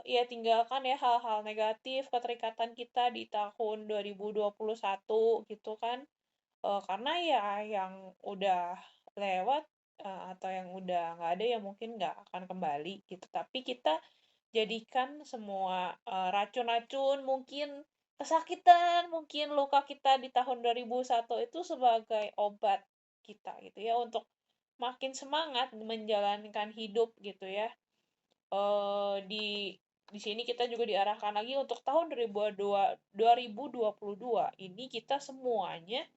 [SPEAKER 2] ya tinggalkan ya hal-hal negatif, keterikatan kita di tahun 2021 gitu kan. Karena ya yang udah lewat atau yang udah nggak ada ya mungkin nggak akan kembali gitu. Tapi kita jadikan semua racun-racun, mungkin kesakitan, mungkin luka kita di tahun 2001 itu sebagai obat kita gitu ya untuk makin semangat menjalankan hidup gitu ya. Di sini kita juga diarahkan lagi untuk tahun 2022 ini kita semuanya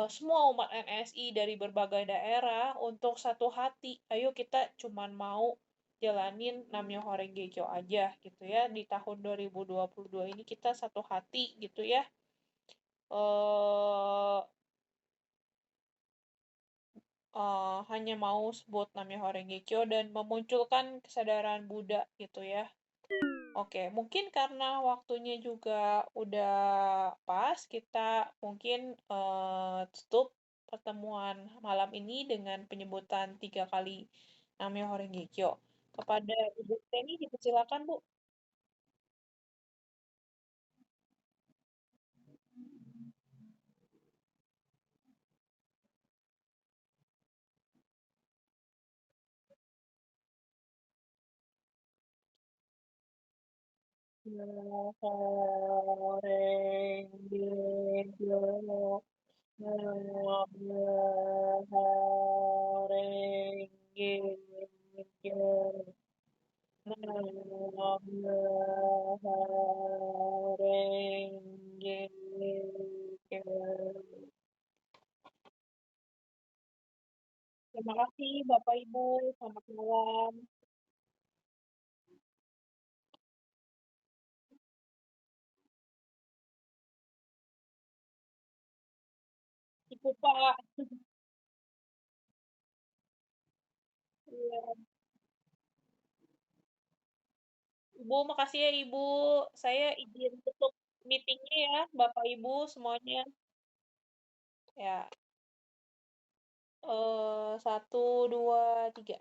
[SPEAKER 2] semua umat NSI dari berbagai daerah untuk satu hati. Ayo kita cuman mau jalanin Namyo Horenge Kyo aja gitu ya. Di tahun 2022 ini kita satu hati gitu ya. eh hanya mau sebut Namyo Horenge Kyo dan memunculkan kesadaran Buddha gitu ya. Oke, mungkin karena waktunya juga udah pas, kita mungkin tutup pertemuan malam ini dengan penyebutan 3 kali Namyo Horenge Kyo. Kepada Ibu Teni, dipersilakan Bu. Namyo Horenge Kyo. Namyo Horenge Kyo. Terima kasih Bapak Ibu, selamat malam. Ibu Pak, iya. Ibu, makasih ya Ibu. Saya izin tutup meetingnya ya, Bapak Ibu semuanya. Ya, 1, 2, 3.